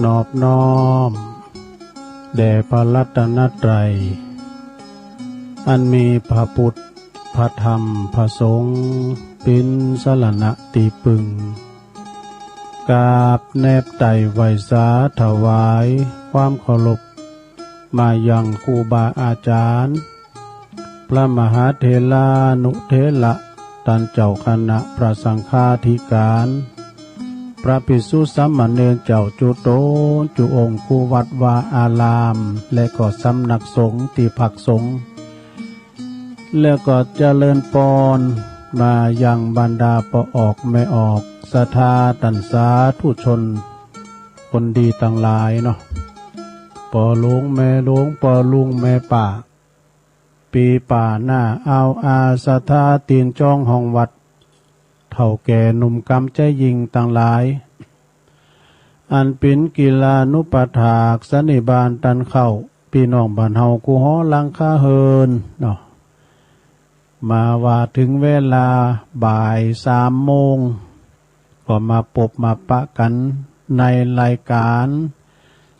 นอบน้อมแด่พระรัตนตรัยอันมีพระพุทธพระธรรมพระสงฆ์เป็นสรณะตีปึงกราบแนบไต่ไหวสาถวายความเคารพมายังครูบาอาจารย์พระมหาเถรานุเถระท่านเจ้าคณะพระสังฆาธิการพระภิกษุสามเณรเจ้าจุโตจุองค์คูวัดวาอารามและก็สำนักสงฆ์ที่พักสงฆ์แล้วก็เจริญปอนมายังบรรดาปออกไม่ออกศรัทธาตันสาธุชนคนดีต่างหลายเนาะปอหลวงแม่หลวงปอลุงแม่ป่าปีป่าหน้าเอาอาศรัทธาตีนจ้องห้องวัดเท่าแก่หนุ่มกำใจยิงต่างหลายอันเป็นกีฬานุปถากสันนิบาตตันเข้าพี่น้องบ้านเฮากูฮ้อลังคาเฮินเนาะมาว่าถึงเวลาบ่าย3 โมงก็มาพบมาปะกันในรายการ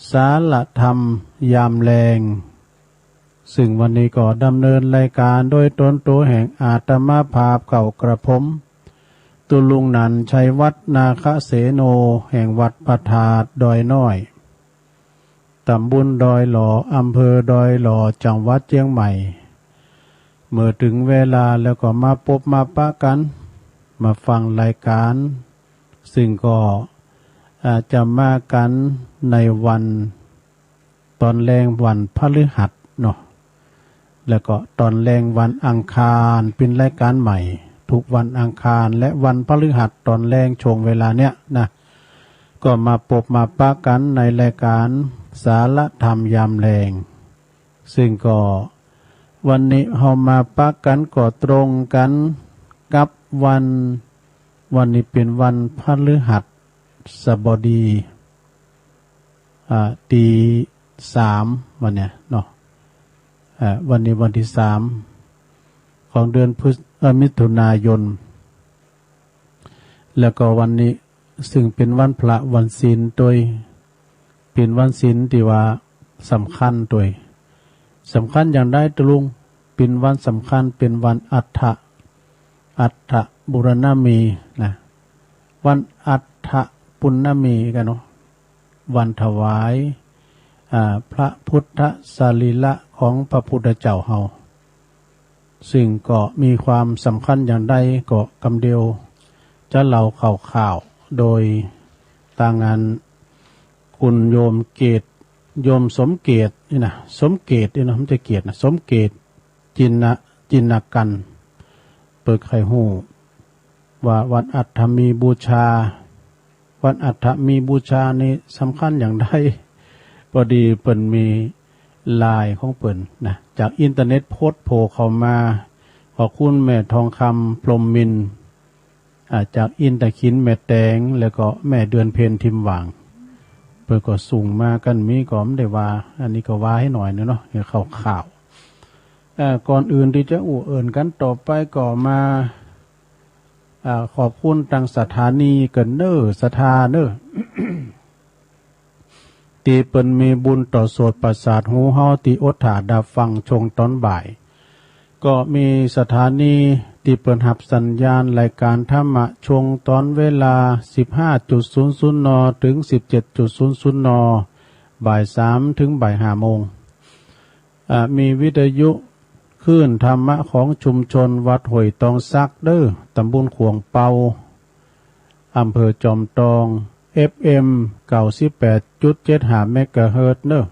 สารธรรมยามแลงซึ่งวันนี้ก็ดำเนินรายการโดยตนตัวแห่งอาตมาภาพเก่ากระผมตุลุงนันชัยวัฒนาคเสโนแห่งวัดพระธาตุดอยน้อยตำบลดอยหล่ออำเภอดอยหล่อจังหวัดเชียงใหม่เมื่อถึงเวลาแล้วก็มาพบมาปะกันมาฟังรายการซึ่งก็อาจจะมากันในวันตอนแรงวันพฤหัสเนาะแล้วก็ตอนแรงวันอังคารเป็นรายการใหม่ทุกวันอังคารและวันพฤหัสตอนแรงช่วงเวลาเนี้ยนะก็มาพบมาปะกันในรายการสารธรรมยามแรงซึ่งก็วันนี้เรามาปะกันก็ตรงกันกับวันนี้เป็นวันพฤหัสบดีตี 3วันเนี้ยเนาะวันนี้วันที่3ของเดือนมิถุนายนแล้วก็วันนี้ซึ่งเป็นวันพระวันศีลโดยเป็นวันศีลที่ว่าสำคัญโดยสำคัญอย่างได้ตะลุงเป็นวันสำคัญเป็นวันอัฏฐบุรณมีนะวันอัฏฐปุณณมีกันเนาะวันถวายพระพุทธสรีระของพระพุทธเจ้าเฮาซึ่งก็มีความสำคัญอย่างใดก็กำเดียวจะเล่าข่าวโดยตางานคุณโยมเกตโยมสมเกตนี่นะสมเกตนี่นะมันจะเกตนะสมเกตจินกันเปิดไข่หูว่าวันอัฐมีบูชาวันอัฐมีบูชานี่สำคัญอย่างใดพอดีเปิ่นมีไลน์ของเปิ่นนะจากอินเทอร์เน็ตโพสต์โผล่เข้ามาขอบคุณแม่ทองคำพรหมมินทร์จากอินตะขินแม่แตงแล้วก็แม่เดือนเพ็ญทิมหว่างเปิ่นก็ส่งมากันมีก็ไม่ได้ว่าอันนี้ก็ว่าให้หน่อยเนาะให้ข่าวก่อนอื่นที่จะเอิ่นกันต่อไปก็มาขอบคุณทางสถานีกันเนอสถาเนอ ตีเปิ่นมีบุญต่อโสตประสาทหูเฮาตีอดถาดาฟังชงตอนบ่ายก็มีสถานีตีเปิ่นหับสัญญาณรายการธรรมะชงตอนเวลา 15:00 นถึง 17:00 นบ่าย 3ถึงบ่าย 5 โมงมีวิทยุคลื่นธรรมะของชุมชนวัดห้วยตองซักเด้อตำบลขวงเปาอำเภอจอมทอง FM 98.75 เมกะเฮิรตซ์เนอะ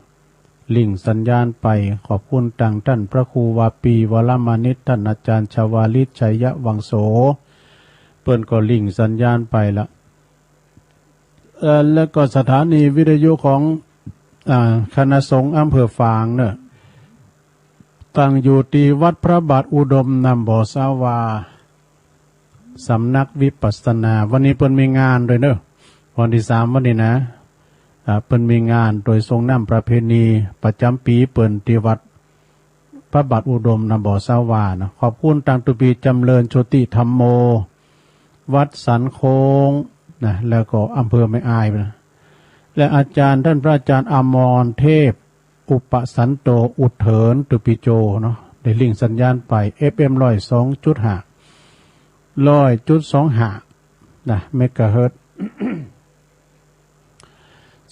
ลิงก์สัญญาณไปขอบคุณต่างท่านพระครูวาปีวรมานิตท่านอาจารย์ชวาลิศชัยวังโสเปิ้นก็ลิงก์สัญญาณไปละแล้วก็สถานีวิทยุของคณะสงฆ์อำเภอฝางเนอะตั้งอยู่ที่วัดพระบาทอุดมนำบ่อสาวาสำนักวิปัสสนาวันนี้เปิ้นมีงานด้วยเนอะวันที่3วันนี้นะเปิ้นมีงานโดยทรงน้ำประเพณีประจำปีเปิ้นที่วัดพระบาทอุดมนำบ่อสาวานะขอบคุณตังตุปีจำเริญโชติธรรมโมวัดสันโค้งนะแล้วก็อำเภอแม่อายนะ และอาจารย์ท่านพระอาจารย์อมรเทพอุปสันโตอุเถินตุปิโจเนาะได้ลิงก์สัญญาณไป FM 102.5 นะเมกะเฮิรตซ์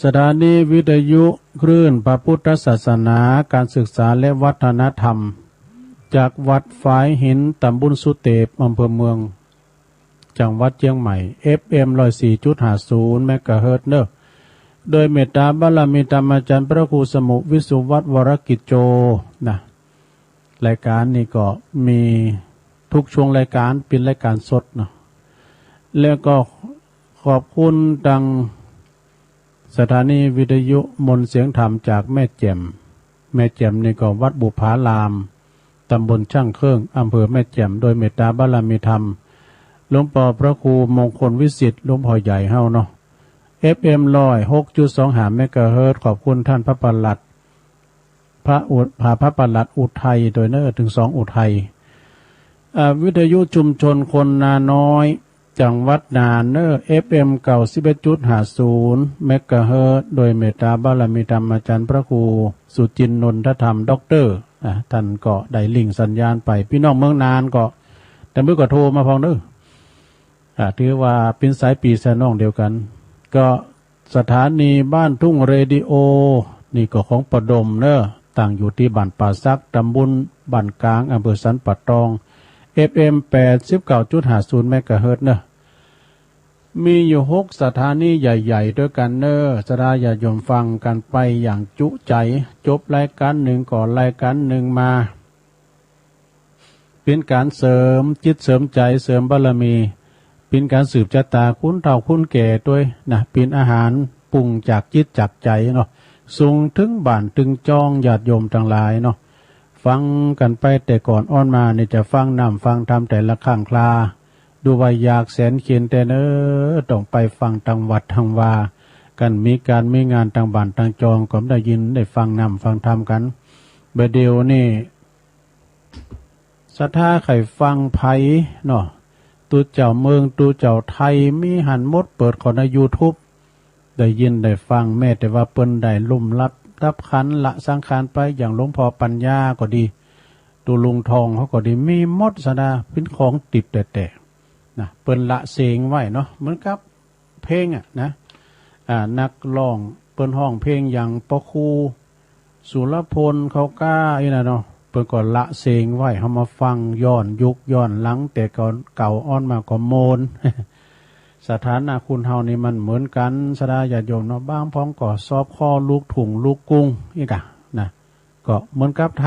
สถานีวิทยุคลื่นพระพุทธศาสนาการศึกษาและวัฒนธรรมจากวัดฝายหินตำบลสุเตปอำเภอเมืองจังหวัดเชียงใหม่ FM 104.50 เมกะเฮิรตซ์เนอะโดยเมตตาบารมีธรรมอาจารย์พระครูสมุวิสุวัฒน์วรกิจโจนะรายการนี้ก็มีทุกช่วงรายการเป็นรายการสดเนาะแล้วก็ขอบคุณดังสถานีวิทยุมนต์เสียงธรรมจากแม่แจ่มนี่ก็วัดบุพารามตำบลช่างเครื่องอำเภอแม่แจ่มโดยเมตตาบารมีธรรมหลวงพ่อพระครูมงคลวิสิทธิ์หลวงพ่อใหญ่เฮาเนาะ FM 106.25 เมกะเฮิรตซ์ขอบคุณท่านพระปลัดพระปลัดอุทัยโดยเนอถึง2อุทัยวิทยุชุมชนคนนาน้อยจังหวัดนาเนอ FM 91.50 เมกะเฮิรตซ์โดยเมตตาบารมีธรรมอาจารย์พระครูสุจินนนทธรรมด็อกเตอร์ท่านก็ได้ลิงก์สัญญาณไปพี่น้องเมืองนานก็แต่เมื่อก็โทรมาพองเด้อถือว่าเป็นสายปีสายน้องเดียวกันก็สถานีบ้านทุ่งเรดิโอนี่ก็ของประดมเนอะตั้งอยู่ที่บ้านป่าซักตำบลบ้านกลางอำเภอสันป่าตอง FM 89.50 เมกะเฮิรตซ์เนอะมีอยู่6สถานีใหญ่ๆด้วยกันเนอะจะได้อย่าโยมฟังกันไปอย่างจุใจจบรายการหนึ่งก่อนรายการหนึ่งมาเป็นการเสริมจิตเสริมใจเสริมบารมีเป็นการสืบชะตาคุณเฒ่าคุณแก่ด้วยนะเป็นอาหารปรุงจากจิตจากใจเนาะส่งถึงบ้านถึงจองญาติโยมทั้งหลายเนาะฟังกันไปแต่ก่อนอ้อนมานี่จะฟังนำฟังทำแต่ละข้างคลาดูว่าอยากแสนเขียนแต่เนอต้องไปฟังทางวัดทางวากันมีการมีงานทางบ้านทางจองก็ได้ยินได้ฟังนำฟังทำกันเบเดียวนี่ศรัทธาไข่ฟังไผ่เนาะตูเจ้าเมืองตูเจ้าไทยมีหันมดเปิดของใน YouTube ได้ยินได้ฟังแม้แต่ว่าเปิ้นได้ลุ่มรับขันละสังขารไปอย่างหลวงพ่อปัญญาก็ดีตูลุงทองเขาก็ดีมีมดสดาเป็นของติดแต่นะเปิ้นละเสงไว้เนาะเหมือนกับเพลงนะนักร้องเปิ้นห้องเพลงอย่างปครูสุรพลเขากล้าอีน่ะเนาะเปิ้นก็ละเสงไว้เฮามาฟังย้อนยุคย้อนหลังแต่ก่อนเก่าอ้อนมาก็โมน สถานะคุณเฮานี่มันเหมือนกันสดาญาติโยมเนาะบางพ้องก็ซอบข้อลูกถุงลูกกุ้งอีกนะก็เหมือนกับท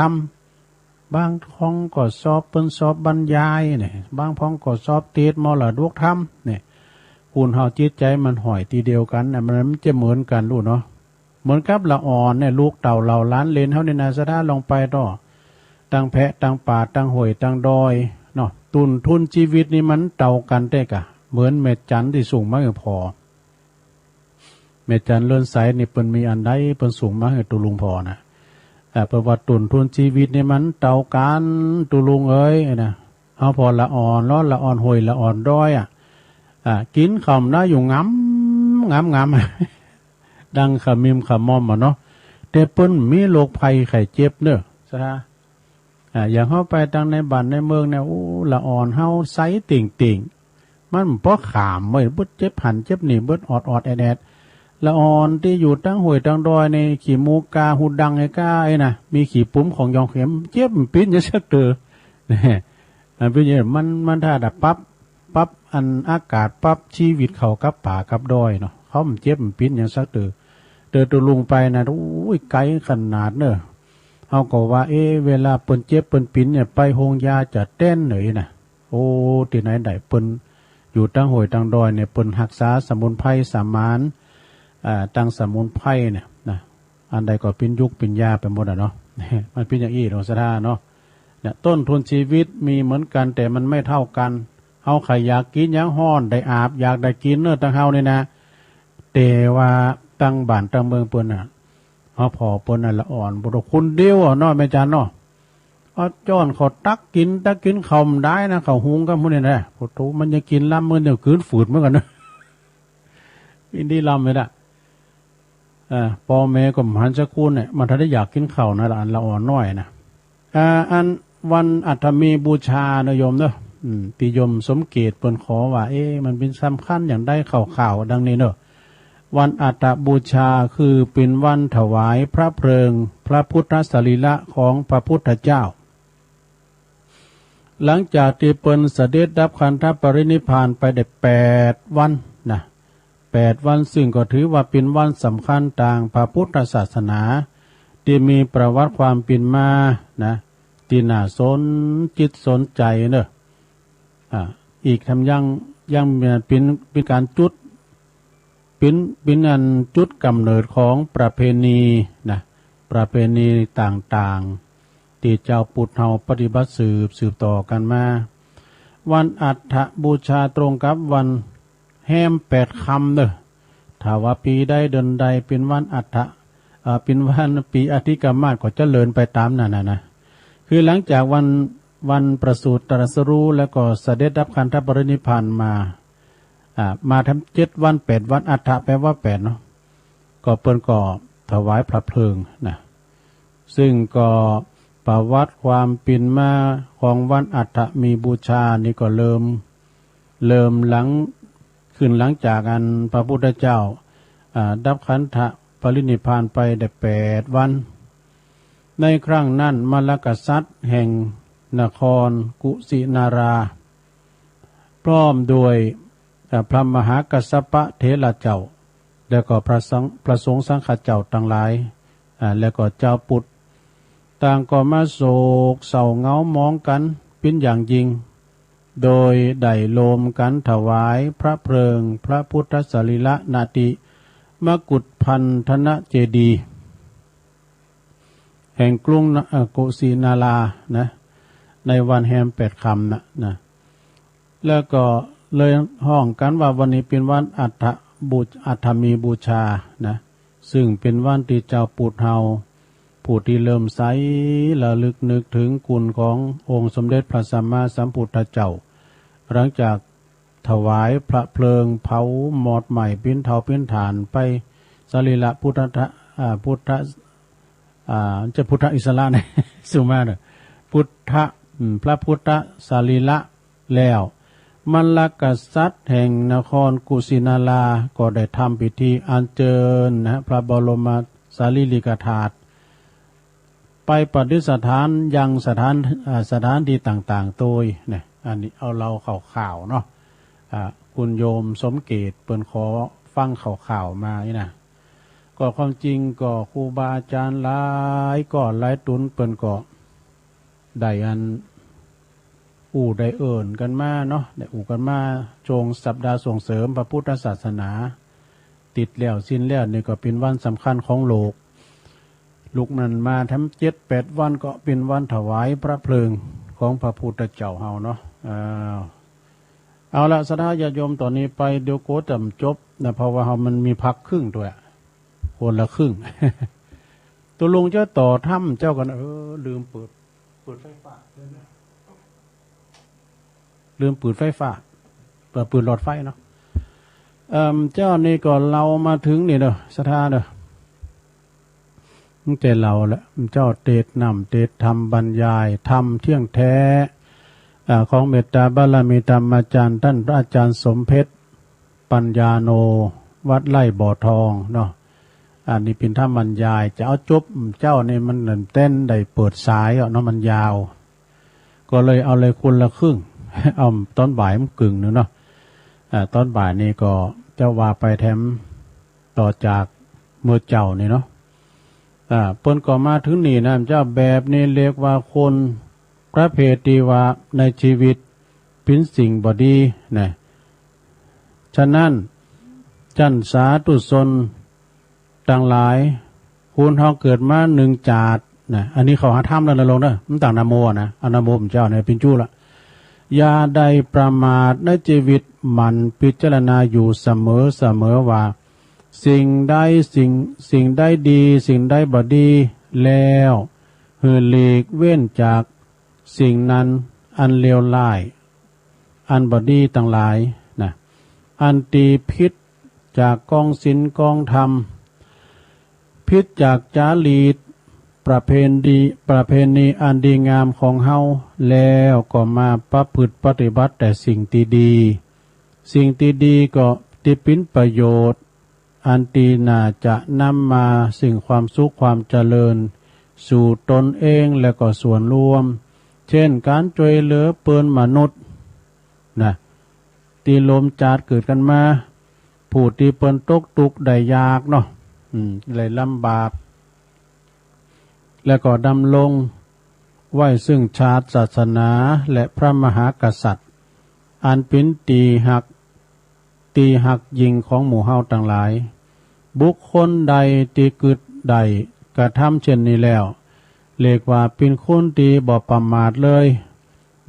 ำบางพ้องก็สอบเปิ้นสอบบรรยายเนี่ยบางพ้องก็สอบเทศมรดกธรรมเนี่ยคุณเฮาจิตใจมันห่อยทีเดียวกันมันจะเหมือนกันรู้เนาะเหมือนกับละอ่อนเนี่ยลูกเต่าเหล่าล้านเลนเฮานี่นะสดาลงไปต่อตั้งแพะตั้งป่าตั้งห้วยตั้งดอยเนาะตุนทุนชีวิตนี่มันเต่ากันได้กะเหมือนเม็ดจันทร์ที่สูงมากพอเม็ดจันทร์เลื่อนสายนี่เปิ้นมีอันใดเปิ้นสูงมากตุลุงพอนะประวัติตุนทุนชีวิตนี่มันเต่ากันตุลุงเอ้ยนะเอาพอละอ่อนร้อนละอ่อนห้วยละอ่อนดอยกินคำน่าอยู่งำดังขมิมขมอมเนาะแต่เปิ้นมีโรคภัยไข้เจ็บเนอะซะอย่างเฮาไปทางในบ้านในเมืองเนี่ยโอ้ละอ่อนเฮาไสติ่งมันเพราะขามไม่เบิดเจ็บหันเจ็บนี่เบิดอดแอดละอ่อนที่อยู่ตั้งห้วยตั้งดอยในขี่มูกาหูดังไอ้ก้าไอ้น่ะมีขี่ปุ้มของยองเข็มเจ็บปิ้นจะสักเตอนี่มันเป็นอย่างมันถ้าดับปั๊บอันอากาศปั๊บชีวิตเขากับป่ากับดอยเนาะเขามันเจ็บปิ้นอย่างสักเตอตัวลุงไปนะโอ้ยไกลขนาดเนอะเอาก็ว่าเวลาเปิ้นเจ็บเปิ้นปิ้นเนี่ยไปโรงยาจะเต้นหน่อยน่ะโอ้ที่ไหนได้เปิ้นอยู่ตั้งห้วยตั้งดอยเนี่ยเปิ้นรักษาสมุนไพรสามานตั้งสมุนไพรเนี่ยนะอันใดก็เป็นยุคเป็นยาไปหมดเนาะ มันเป็นอย่างอี้หลวงสะท่าเนาะเนี่ยต้นทุนชีวิตมีเหมือนกันแต่มันไม่เท่ากันเฮาใครอยากกินยังฮ้อนได้อาบอยากได้กินเนื้อตั้งเฮานี่นะแต่ว่าตั้งบ้านตั้งเมืองเปิ้นเฮาพอเปิ้นน่ะละอ่อนบ่คนเดียวเนาะแม่จันเนาะเอาจ้อนเขาตักกินข้าวได้นะข้าวหุงกับมื้อนี่นะโอ้โหมันจะกินลำมื้อเดียวคืนฝืดเหมือนกันนะอินดีลำเลยล่ะ พ่อแม่ก็หันจะคูนเนี่ยมันถ้าได้อยากกินข้าวนะละอันละอ่อนน้อยนะอันวันอัฐมีบูชานะโยมเนอะติโยมสมเกตเปิ้นขอว่ามันเป็นสำคัญอย่างได้ข่าวดังนี้เนอะวันอัฐบูชาคือเป็นวันถวายพระเพลิงพระพุทธสรีระของพระพุทธเจ้าหลังจากที่เปิ้นเสด็จดับขันธปรินิพพานไปได้8 วันนะ8 วันซึ่งก็ถือว่าเป็นวันสำคัญทางพระพุทธศาสนาที่มีประวัติความเป็นมานะที่น่าสนจิตสนใจเนอะอีกทำยังเป็นการจุดเป็นอันจุดกำเนิดของประเพณีนะประเพณีต่างๆที่เจ้าปุถุเฮาปฏิบัติสืบต่อกันมาวันอัฐบูชาตรงกับวันแฮม8 ค่ำเนอะถ้าว่าปีใดเดือนใดเป็นวันอัฐเป็นวันปีอธิกรรมาสก็เจริญไปตามนั้นนะคือหลังจากวันประสูติตรัสรู้แล้วก็เสด็จดับขันธปรินิพพานมาทำ7 วัน8 วันอัฐแปลว่า8เนาะก็เปิ้นก็ถวายพระเพลิงนะซึ่งก็ประวัติความเป็นมาของวันอัฐมีบูชานี่ก็เริ่มหลังจากอันพระพุทธเจ้าดับขันธปรินิพพานไปได้8 วันในครั้งนั้นมลกษัตริย์แห่งนครกุสินาราพร้อมด้วยพระมหากัสสปะเถระเจ้าแล้วก็พระสงฆ์สังฆเจ้าทั้งหลายแล้วก็เจ้าปุตต่างก็มาโศกเศร้าเหงามองกันเป็นอย่างยิ่งโดยได้โลมกันถวายพระเพลิงพระพุทธสรีระนาติมกุฏพันธนเจดีย์แห่งกรุงกุสินารานะในวันแฮม8 ค่ำนะแล้วก็เลยห้องกันว่าวันนี้เป็นวันอัฐมีบูชานะซึ่งเป็นวันที่เจ้าปุถุเฮาผู้ที่เริ่มใสระลึกนึกถึงคุณขององค์สมเด็จพระสัมมาสัมพุทธเจ้าหลังจากถวายพระเพลิงเผาหมอดใหม่ปิ้นเทาปิ้นฐานไปสรีระพุทธอิสระเนี่ยสุมาเนี่ยพระพุทธสรีระแล้วมลกษัตริย์แห่งนครกุสินาราก็ได้ทำพิธีอัญเชิญนะพระบรมสารีริกธาตุไปประดิษฐานยังสถานที่ต่างๆโดยเนี่ยอันนี้เอาเราข่าวเนาะคุณโยมสมเกตเปิ้นขอฟังข่าวมานี่นะก็ความจริงก็ครูบาอาจารย์หลายตุนเปิ้นก็ได้ได้เอิ่นกันมาเนาะได้กันมาจงสัปดาห์ส่งเสริมพระพุทธศาสนาติดแล้วสิ้นแล้วนี่ก็เป็นวันสำคัญของโลกลูกนั้นมาทั้ง7-8 วันก็เป็นวันถวายพระเพลิงของพระพุทธเจ้าเฮาเนาะเอาละสถาญาติโยมตอนนี้ไปเดี๋ยวโคตรจบนะเพราะว่าเฮามันมีพักครึ่งด้วยคนละครึ่ง ตัวลุงเจ้าต่อถ้ำเจ้ากันลืมเปิดไฟฟ้าลืมปืนไฟฟ้าปืนหลอดไฟเนาะเจ้านี่ก็เรามาถึงนี่เด้อสถานเด้อแต่เราแหละเจ้าเทศนำเทศธรรมบรรยายธรรมเที่ยงแท้ของเมตตาบารมีธรรมอาจารย์ท่านพระอาจารย์สมเพชรปัญญาโนวัดไร่บ่อทองเนาะอันนี้เป็นธรรมบรรยายจะเอาจบเจ้านี่มันเต้นได้เปิดสายเนาะมันยาวก็เลยเอาเลยคนละครึ่งเอาตอนบ่ายมันกึ่งนึงเนาะตอนบ่ายนี่ก็เจ้าว่าไปแถมต่อจากเมื่อเจ้านี่เนาะเปิ้นก็มาถึงนี่นะเจ้าแบบนี้เรียกว่าคนพระเพติว่าในชีวิตเป็นสิ่งบดีนะฉะนั้นจันสาธุชนต่างหลายคุณเฮาเกิดมา1 จาดนะอันนี้เขาหาธรรมแล้วนะลงเด้อมันต่างนาโมนะอนาโมมเจ้าเนี่ยเป็นจู้ละอย่าได้ประมาทในชีวิตมันพิจารณาอยู่เสมอว่าสิ่งใดดีสิ่งใดบ่ดีแล้วหลีกเว้นจากสิ่งนั้นอันเลวร้ายอันบ่ดีต่างหลายนะอันตีพิษจากกองศีลกองธรรม พิษจากจารีตประเพณีอันดีงามของเฮาแล้วก็มาประพฤติปฏิบัติแต่สิ่งที่ดีสิ่งที่ดีก็ที่เป็นประโยชน์อันตีน่าจะนำมาสิ่งความสุขความเจริญสู่ตนเองและก็ส่วนรวมเช่นการช่วยเหลือเปิ้นมนุษย์นะที่ลมจาดเกิดกันมาผู้ที่เปิ้นตกทุกข์ได้ยากเนาะเลยลำบากและก็ดำรงไว้ซึ่งชาติศาสนาและพระมหากษัตริย์อันเป็นตีหักยิงของหมู่เฮาต่างหลายบุคคลใดที่กึดใดกระทำเช่นนี้แล้วเรียกว่าเป็นคนที่บ่ประมาทเลย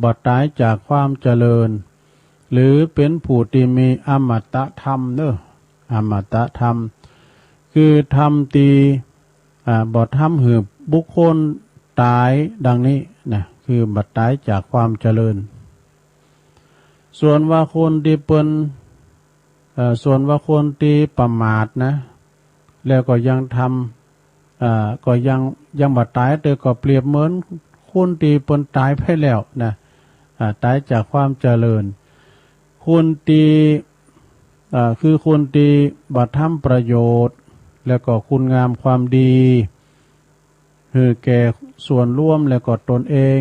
บ่ตายจากความเจริญหรือเป็นผู้ที่มีอมตะธรรมอมตะธรรมคือธรรมที่บ่ทำให้บุคคลตายดังนี้นะคือบ่ตายจากความเจริญส่วนว่าคนที่เป็นประมาทนะแล้วก็ยังทำก็ยังบ่ตายแต่ก็เปรียบเหมือนคนที่เป็นตายไปแล้วนะตายจากความเจริญคนที่คือคนที่บ่ทำประโยชน์แล้วก็คุณงามความดีคือแก่ส่วนร่วมแล้วก็ตนเอง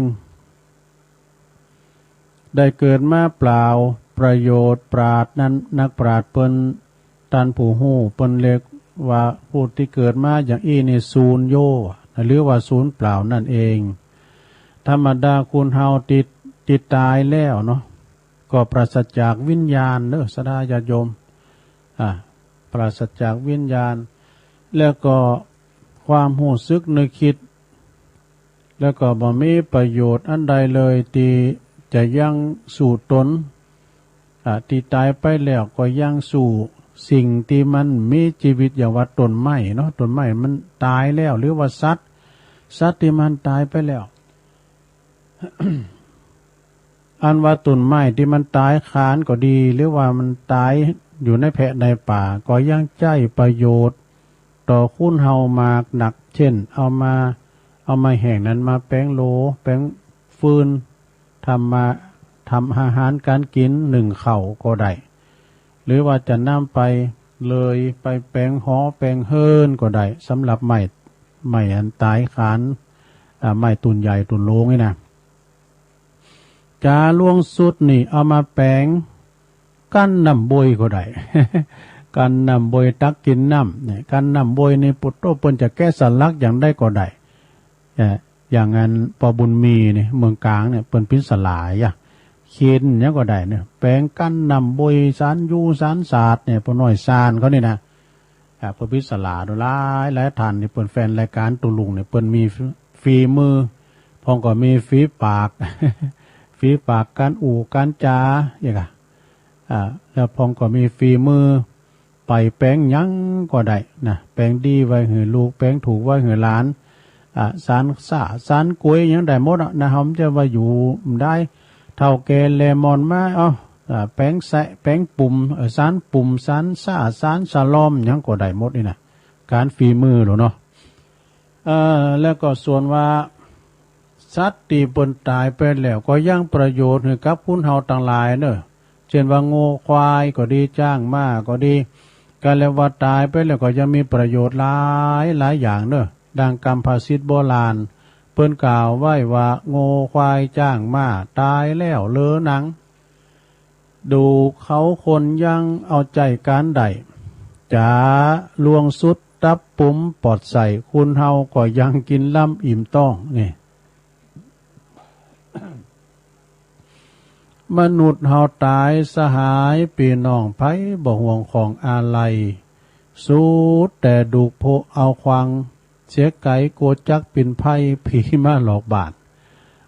ได้เกิดมาเปล่าประโยชน์ปราดนั้นนักปราดเปิ้นตันผู้ฮู้เปิ้นเรียกว่าผู้ที่เกิดมาอย่างอีนี่ศูนย์โยหรือว่าศูนย์เปล่านั่นเองธรรมดาคุณเฮาติดตายแล้วเนาะก็ปราศจากวิญญาณสดาญาติโยมปราศจากวิญญาณแล้วก็ความหู้สึกนึกคิดแล้วก็บ่มีประโยชน์อันใดเลยที่จะยังสู่ตนที่ตายไปแล้วก็ยังสู่สิ่งที่มันมีชีวิตอย่างว่าต้นไม้เนาะต้นไม้มันตายแล้วหรือว่าสัตว์ที่มันตายไปแล้ว อันว่าต้นไม้ที่มันตายคานก็ดีหรือว่ามันตายอยู่ในแพะในป่าก็ยังใจประโยชน์ต่อคุณเฮามากหนักเช่นเอามาแห่งนั้นมาแป้งโลแป้งฟืนทำอาหารการกินหนึ่งเข่าก็ได้หรือว่าจะนำไปเลยไปแป้งฮ้อแป้งเฮิรนก็ได้สำหรับไม้อันตายขานไม้ตุนใหญ่ตุนโลงนี่นะจาล่วงสุดนี่เอามาแป้งกั้นน้ำบวยก็ได้ การนำบวยตักกินน้ำเนี่ยการนำบวยในปุตโตเปิ้นจะแก้สลักอย่างได้ก็ได้อย่างนั้นปอบุญมีเนี่ยเมืองกลางเนี่ยเปิ้นพิสลายเขียนเนี่ยก็ได้เนี่ยแปลงกั้นนำบวยสารยูสารศาสตร์เนี่ยปน้อยซานเขาเนี่ยนะเปิ้นพิสลาดูหลายท่านนี่เปิ้นแฟนรายการตุลุงเนี่ยเปิ้นมีฝีมือพองก็มีฝีปาก ฝีปากการการจาอย่างแล้วพองก็มีฝีมือไปแปลงยังก็ได้นะแปลงดีไว้ให้ลูกแปลงถูกไว้ให้หลานสารกล้วยยังได้หมดนะผมจะว่าอยู่ได้เท่าแกเลมอนมาแป้งแสะแป้งปุ่มสารปุ่มสารสารสลอมยังก็ได้หมดนี่นะการฝีมือหรอเนาะแล้วก็ส่วนว่าสัตว์ที่บนตายไปแล้วก็ยังประโยชน์ให้กับคุณเฮาต่างหลายเนอะเช่นว่าโง่ควายก็ดีจ้างม้าก็ดีการแล้วว่าตายไปแล้วก็ยังมีประโยชน์หลายอย่างเนอะดังคำภาษิตโบราณเปิ้นกล่าวไว้ว่าโง่ควายจ้างม้าตายแล้วเลอหนังดูเขาคนยังเอาใจการใดจ๋าลวงสุดตับปุ๋มปอดใส่คุณเฮาก็ยังกินล่ำอิ่มต้องนี่ มนุษย์เฮาตายสหายพี่น้องไผบ่ห่วงของอาลัยสู้แต่ดูโพเอาควังเสียไก่โกจักปินไพ่ผีมาหลอกบาด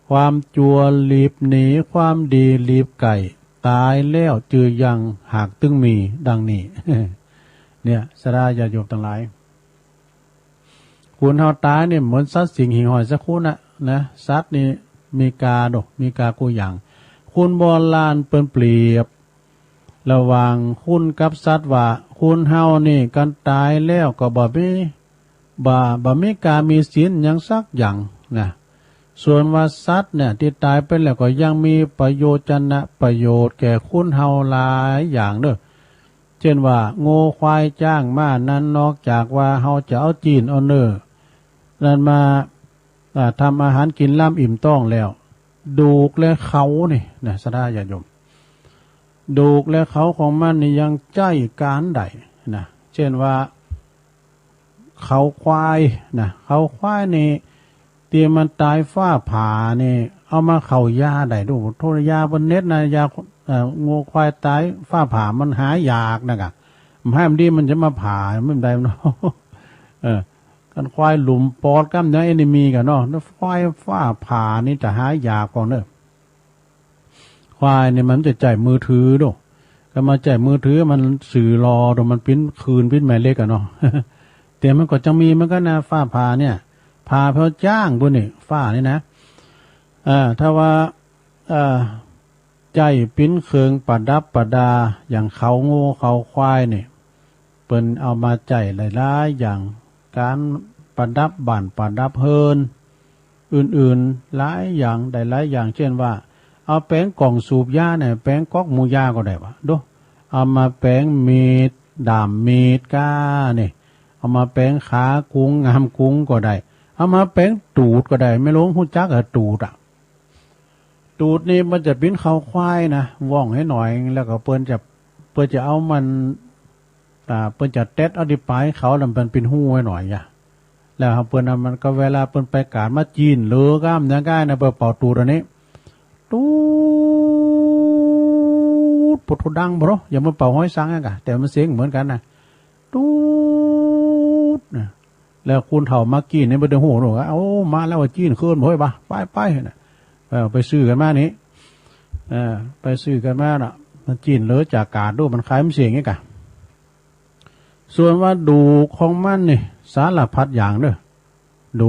ความจัวลีบหนีความดีลีบไก่ตายแล้วจือยังหากตึงมีดังนี้ เนี่ยสราญาโยมทั้งหลายคุณเฮาตายเนี่ยเหมือนสัตว์สิ่งหิ่งหอยสักคู่นะสัตว์นี่มีกามีกากูอย่างคุณโบราณเปิ้นเปรียบระหว่างคุณกับสัตว์ว่าคุณเฮานี่กันตายแล้วก็บ่มี บ่มีการมีศีลอย่างสักอย่างนะส่วนว่าสัตว์เนี่ยที่ตายไปแล้วก็ยังมีประโยชน์ประโยชน์แก่คุณเฮาหลายอย่างเด้อเช่นว่าโง่ควายจ้างม้านั้นนอกจากว่าเฮาจะเอาจีนเอาเนื้อนั่นมาทำอาหารกินล่ำอิ่มต้องแล้วดูกและเขานี่นะสดาญาติโยมดูกและเขาของมันนี่ยังใจการใดนะเช่นว่าเขาควายนะเขาควายนี่เตรียมมันตายฟ้าผ่านี่เอามาเข้ายาได้ดูโทษยาบนเน็ตนะยางูควายตายฟ้าผ่ามันหายากนะกะมันให้มันดีมันจะมาผ่าไม่ได้เนาะกันควายหลุมปอดกั้มเนื้อเอนิมีกันเนาะแล้วควายฟ้าผ่านี่จะหายากกว่าเนอะควายเนี่ยมันจะใจมือถือดูก็มาใจมือถือมันสื่อรอดูมันปิ้นคืนปิ้นแม่เล็กกันเนาะแต่มันก็จะมีมันก็นะฟ้าผ่าเนี่ยผ่าเพราะจ้างบุญนี่ฟ้านี่นะถ้าว่าใจปิ้นเคืองประดับประดาอย่างเขาโง่เขาควายเนี่ยเปิ้นเอามาใจหลายๆอย่างการประดับบ้านประดับเฮินอื่นๆหลายอย่างได้หลายอย่างเช่นว่าเอาแป้งกล่องสูบยาเนี่ยแป้งก๊อกหมูยาก็ได้วะดูเอามาแป้งมีดดามมีดก้าเนี่ยเอามาแป้งขากุ้งงามกุ้งก็ได้เอามาแป้งตูดก็ได้ไม่รู้หูจักตูดตูดนี่มันจะปิ้นเขาควายนะว่องให้หน่อยแล้วก็เปิ้นจะเอามันเปิ้นจะเต็ดเอาดิปลายเขาแล้วมันเป็นหู้ให้หน่อยแล้วเปิ้นมันก็เวลาเปิ้นไปการมาจีนหรือก้ามอย่างง่ายนะเป่าตูดอันนี้ตูดปวดดังบรออย่ามาเป่าห้อยซังอ่ะแต่มันเสียงเหมือนกันนะตูดนะแล้วคุณเถ่ามากี้นี่มันเดือดหูหนูเอามาแล้วจีนขึ้นห้อยบ้าไปนะไปซื้อกันมานี้ไปซื้อกันมาน่ะมันจีนเลยจากการดูมันคล้ายมันเสียงไงกันส่วนว่าดูของมันนี่สารพัดอย่างเด้อดู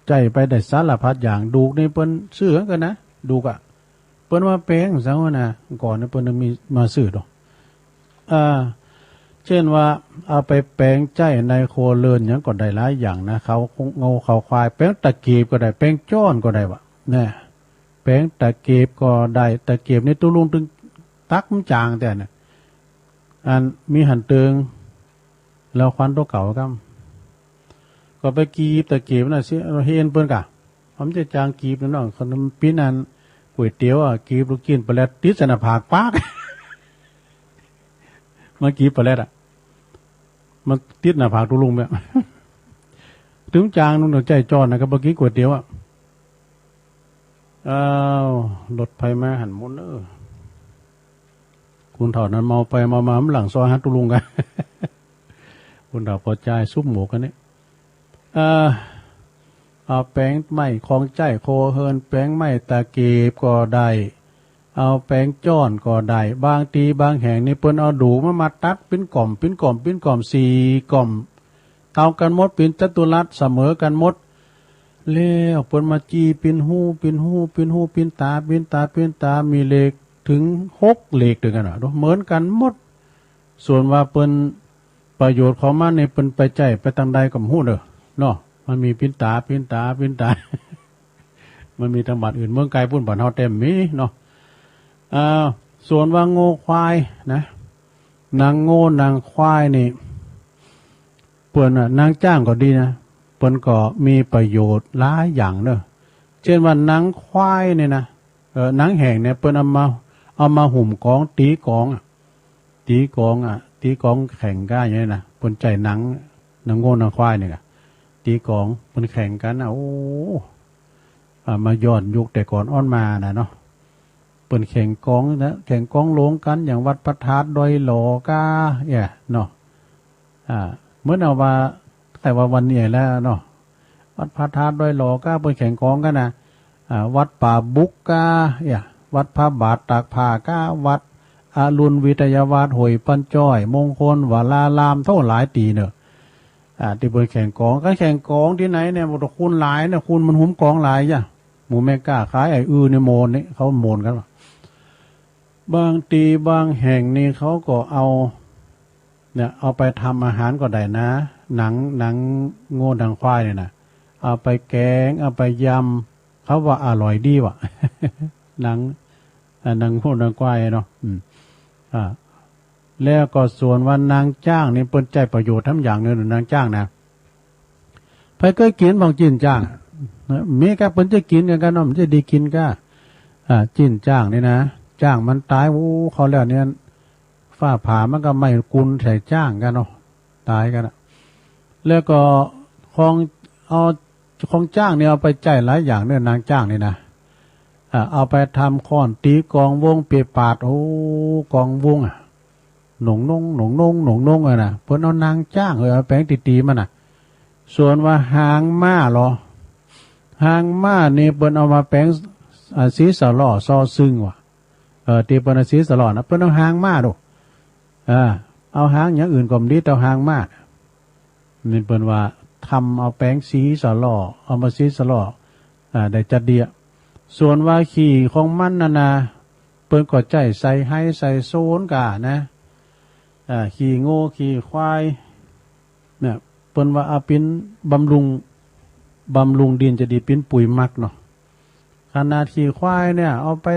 ใจไปได้สารพัดอย่างดูนี่เปิ้นซื้อกันนะดูกะเปิ้นว่าแป้งซะว่านะก่อนนี่เปิ้นมีมาซื้อดอกเช่นว่าเอาไปแป้งใจในโคเรือนหยังก็ได้หลายอย่างนะเขาเงาเขาควายแป้งตะเกียบก็ได้แป้งจ้อนก็ได้วะเนี่ยแป้งตะเกียบก็ได้ตะเกียบนี่ตู้ลุงตึงตักมันจางแต่เนี่ยอันมีหันเตืองแล้วควันตัวเก่าก็ไปกีบตะเกียบน่ะสิเราเห็นเปิ้นกะผมจะจางกีบนั่นน้องคนปีนั้นก๋วยเตี๋ยวกีบลูกกินไปแล้วติดสนาผากปากมากีบไปแล้วมันติดหน้าผากตัวลุงแบบถึงจางนุ่งใจจอนนะครับเมื่อกี้ก๋วยเตี๋ยวรถไฟมาหันมุนคุณถอดนั้นเมาไปเมามาหลังซอยฮัตตุลุงกันคุณถอดพอใจซุปหมูกันนี่เอาแป้งไม้ของใจโคเฮินแป้งไม้ตะเกียบก็ได้เอาแป้งจ้อนก็ได้บางทีบางแห่งนี่เปิ้นเอาดูมาตัดเป็นกล่อมสี่กล่อมเท่ากันหมดเป็นจัตุรัสเสมอกันหมดแล้วเปิ้นมาจีเป็นหูเป็นตามีเลขถึง6เลขด้วยกันเหมือนกันหมดส่วนว่าเปิ้นประโยชน์ของมันเนี่ยเปิ้นไปใจไปทางใดก็หู้เด้อเนาะมันมีเป็นตา มันมีทางบัดอื่นเมืองไกลพุ่นบ้านเฮาเต็มมีเนาะส่วนว่าโง่ควายนะนางโง่นางควายนี่เปิ้นนางจ้างก็ดีนะเปิ้นก็มีประโยชน์หลายอย่างเด้อเช่นว่านางควายเนี่ยนะนางแห่งเนี่ยเปิ้นเอามาหุ่มกองตีกองแข่งกันอย่างนี้นะเปิ้นใจนางโง่นางควายเนี่ยตีกองเปิ้นแข่งกันโอ้มาย้อนยุคแต่ก่อนอ้อนมานะเนาะเปิ้นแข่งกองนะแข่งกองลงกันอย่างวัดพระธาตุดอยหลอกาเนาะเมื่อเอาว่าแต่ว่าวันนี้แล้วเนาะวัดพระธาตุดอยหลอกาเปิ้นแข่งกองกันนะวัดป่าบุกกาวัดพระบาทตากผ้ากาวัดอรุณวิทยาวาสหวยปันจ้อยมงคลวลารามเท่าหลายตีเนอะที่เปิ้นแข่งกองก็แข่งกองที่ไหนเนี่ยบ่คุณหลายเนี่ยคุณมันหุ้มกองหลายหมูแม่กล้าขายในโมนนี่เขาโมนกันบางตีบางแห่งนี่เขาก็เอาไปทำอาหารก็ได้นะ หนังโง่หนังควายเนี่ยนะเอาไปแกงเอาไปยำเขาว่าอร่อยดีว่ะ หนังโง่หนังควายเนาะแล้วก็ส่วนว่านางจ้างนี่เปิ้นใจประโยชน์ทั้งอย่างนึงนางจ้างนะไปเคยกินบางจีนจ้างมีก็เปิ้นจะกินกันเนาะมันจะดีกินก็จีนจ้างนี่นะจ้างมันตายเขาแล้วเนี่ยฟ้าผ่ามันก็ไม่กุนใส่จ้างกันเนาะตายกันแล้วก็ของจ้างเนี่ยเอาไปจ่ายหลายอย่างเนี่ยนางจ้างนี่นะเอาไปทำค้อนตีกองวงเปียปาดกองวงหนงนงนะเพิ่นเอานางจ้างเอาแป้งตีมันส่วนว่าหางม้าหรอหางม้านี่เปิ้นเอามาแป้งสีสะล่อซอซึ่งว่ะตีเปิ้นสีสะล่อนะเปิ้นเอาหางม้าดูเอาหางอย่างอื่นก็บ่ดีเอาหางม้านี่เปิ้นว่าทำเอาแป้งสีสะล่อเอามาสีสะล่อได้จัดเดียส่วนว่าขี่ของมันนะเปิ้นก็ใจใส่ให้ใส่โซนกะนะขี่โง่ขี่ควายเนี่ยเปิ้นว่าเอาเป็นบำรุงดินจะดีเป็นปุ๋ยมักเนาะขนาดขี่ควายเนี่ยเอาไป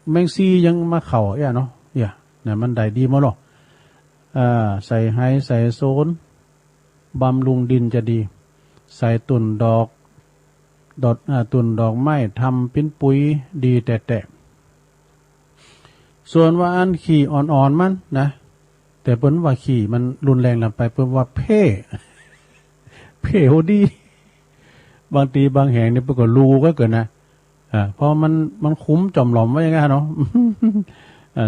แมงซียังมาเข่าเนาะเนี่ยมันได้ดีมั้งหรอใส่ให้ใส่โซนบำรุงดินจะดีใส่ตุ่นดอกตุ่นดอกไม้ทำเป็นปุ๋ยดีแต่ส่วนว่าอันขี่อ่อนๆมันนะแต่เปิ้นว่าขี่มันรุนแรงลงไปเปิ้นว่าเพ่โหดีบางทีบางแห่งนี่เปิ้นก็รูก็เกิดนะเพราะมันคุ้มจอมหลอมไว้ยังไงเนาะ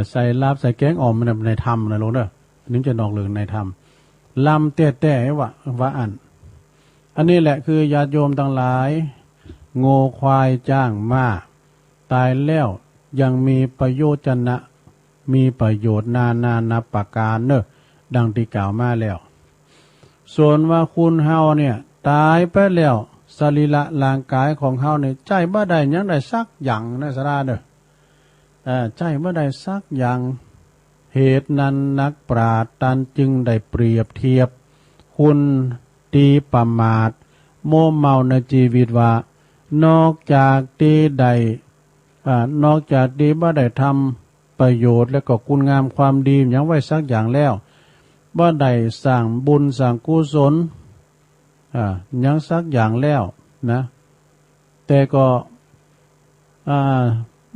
ใส่ลาบใส่แกงอ่อมมันในธรรมนะลูกเด้อนึกจะนอกเรื่องในธรรมลำแต่ว่าอันนี้แหละคือญาติโยมทั้งหลายโง่ควายจ้างม้าตายแล้วยังมีประโยชน์นะมีประโยชน์นานาประการเนอะดังที่กล่าวมาแล้วส่วนว่าคุณเฮาเนี่ยตายไปแล้วสรีระร่างกายของเฮาเนี่ยใจบ่ได้ยังได้สักอย่างนะสราเด้อใจบ่ได้สักอย่างเหตุนั้นนักปราชญ์ตันจึงได้เปรียบเทียบคุณตีประมาทโมเมาในชีวิตว่านอกจากที่บ่ได้ทำประโยชน์และก็คุณงามความดียังไว้สักอย่างแล้วบ่ได้สร้างบุญสร้างกุศลยังสักอย่างแล้วนะแต่ก็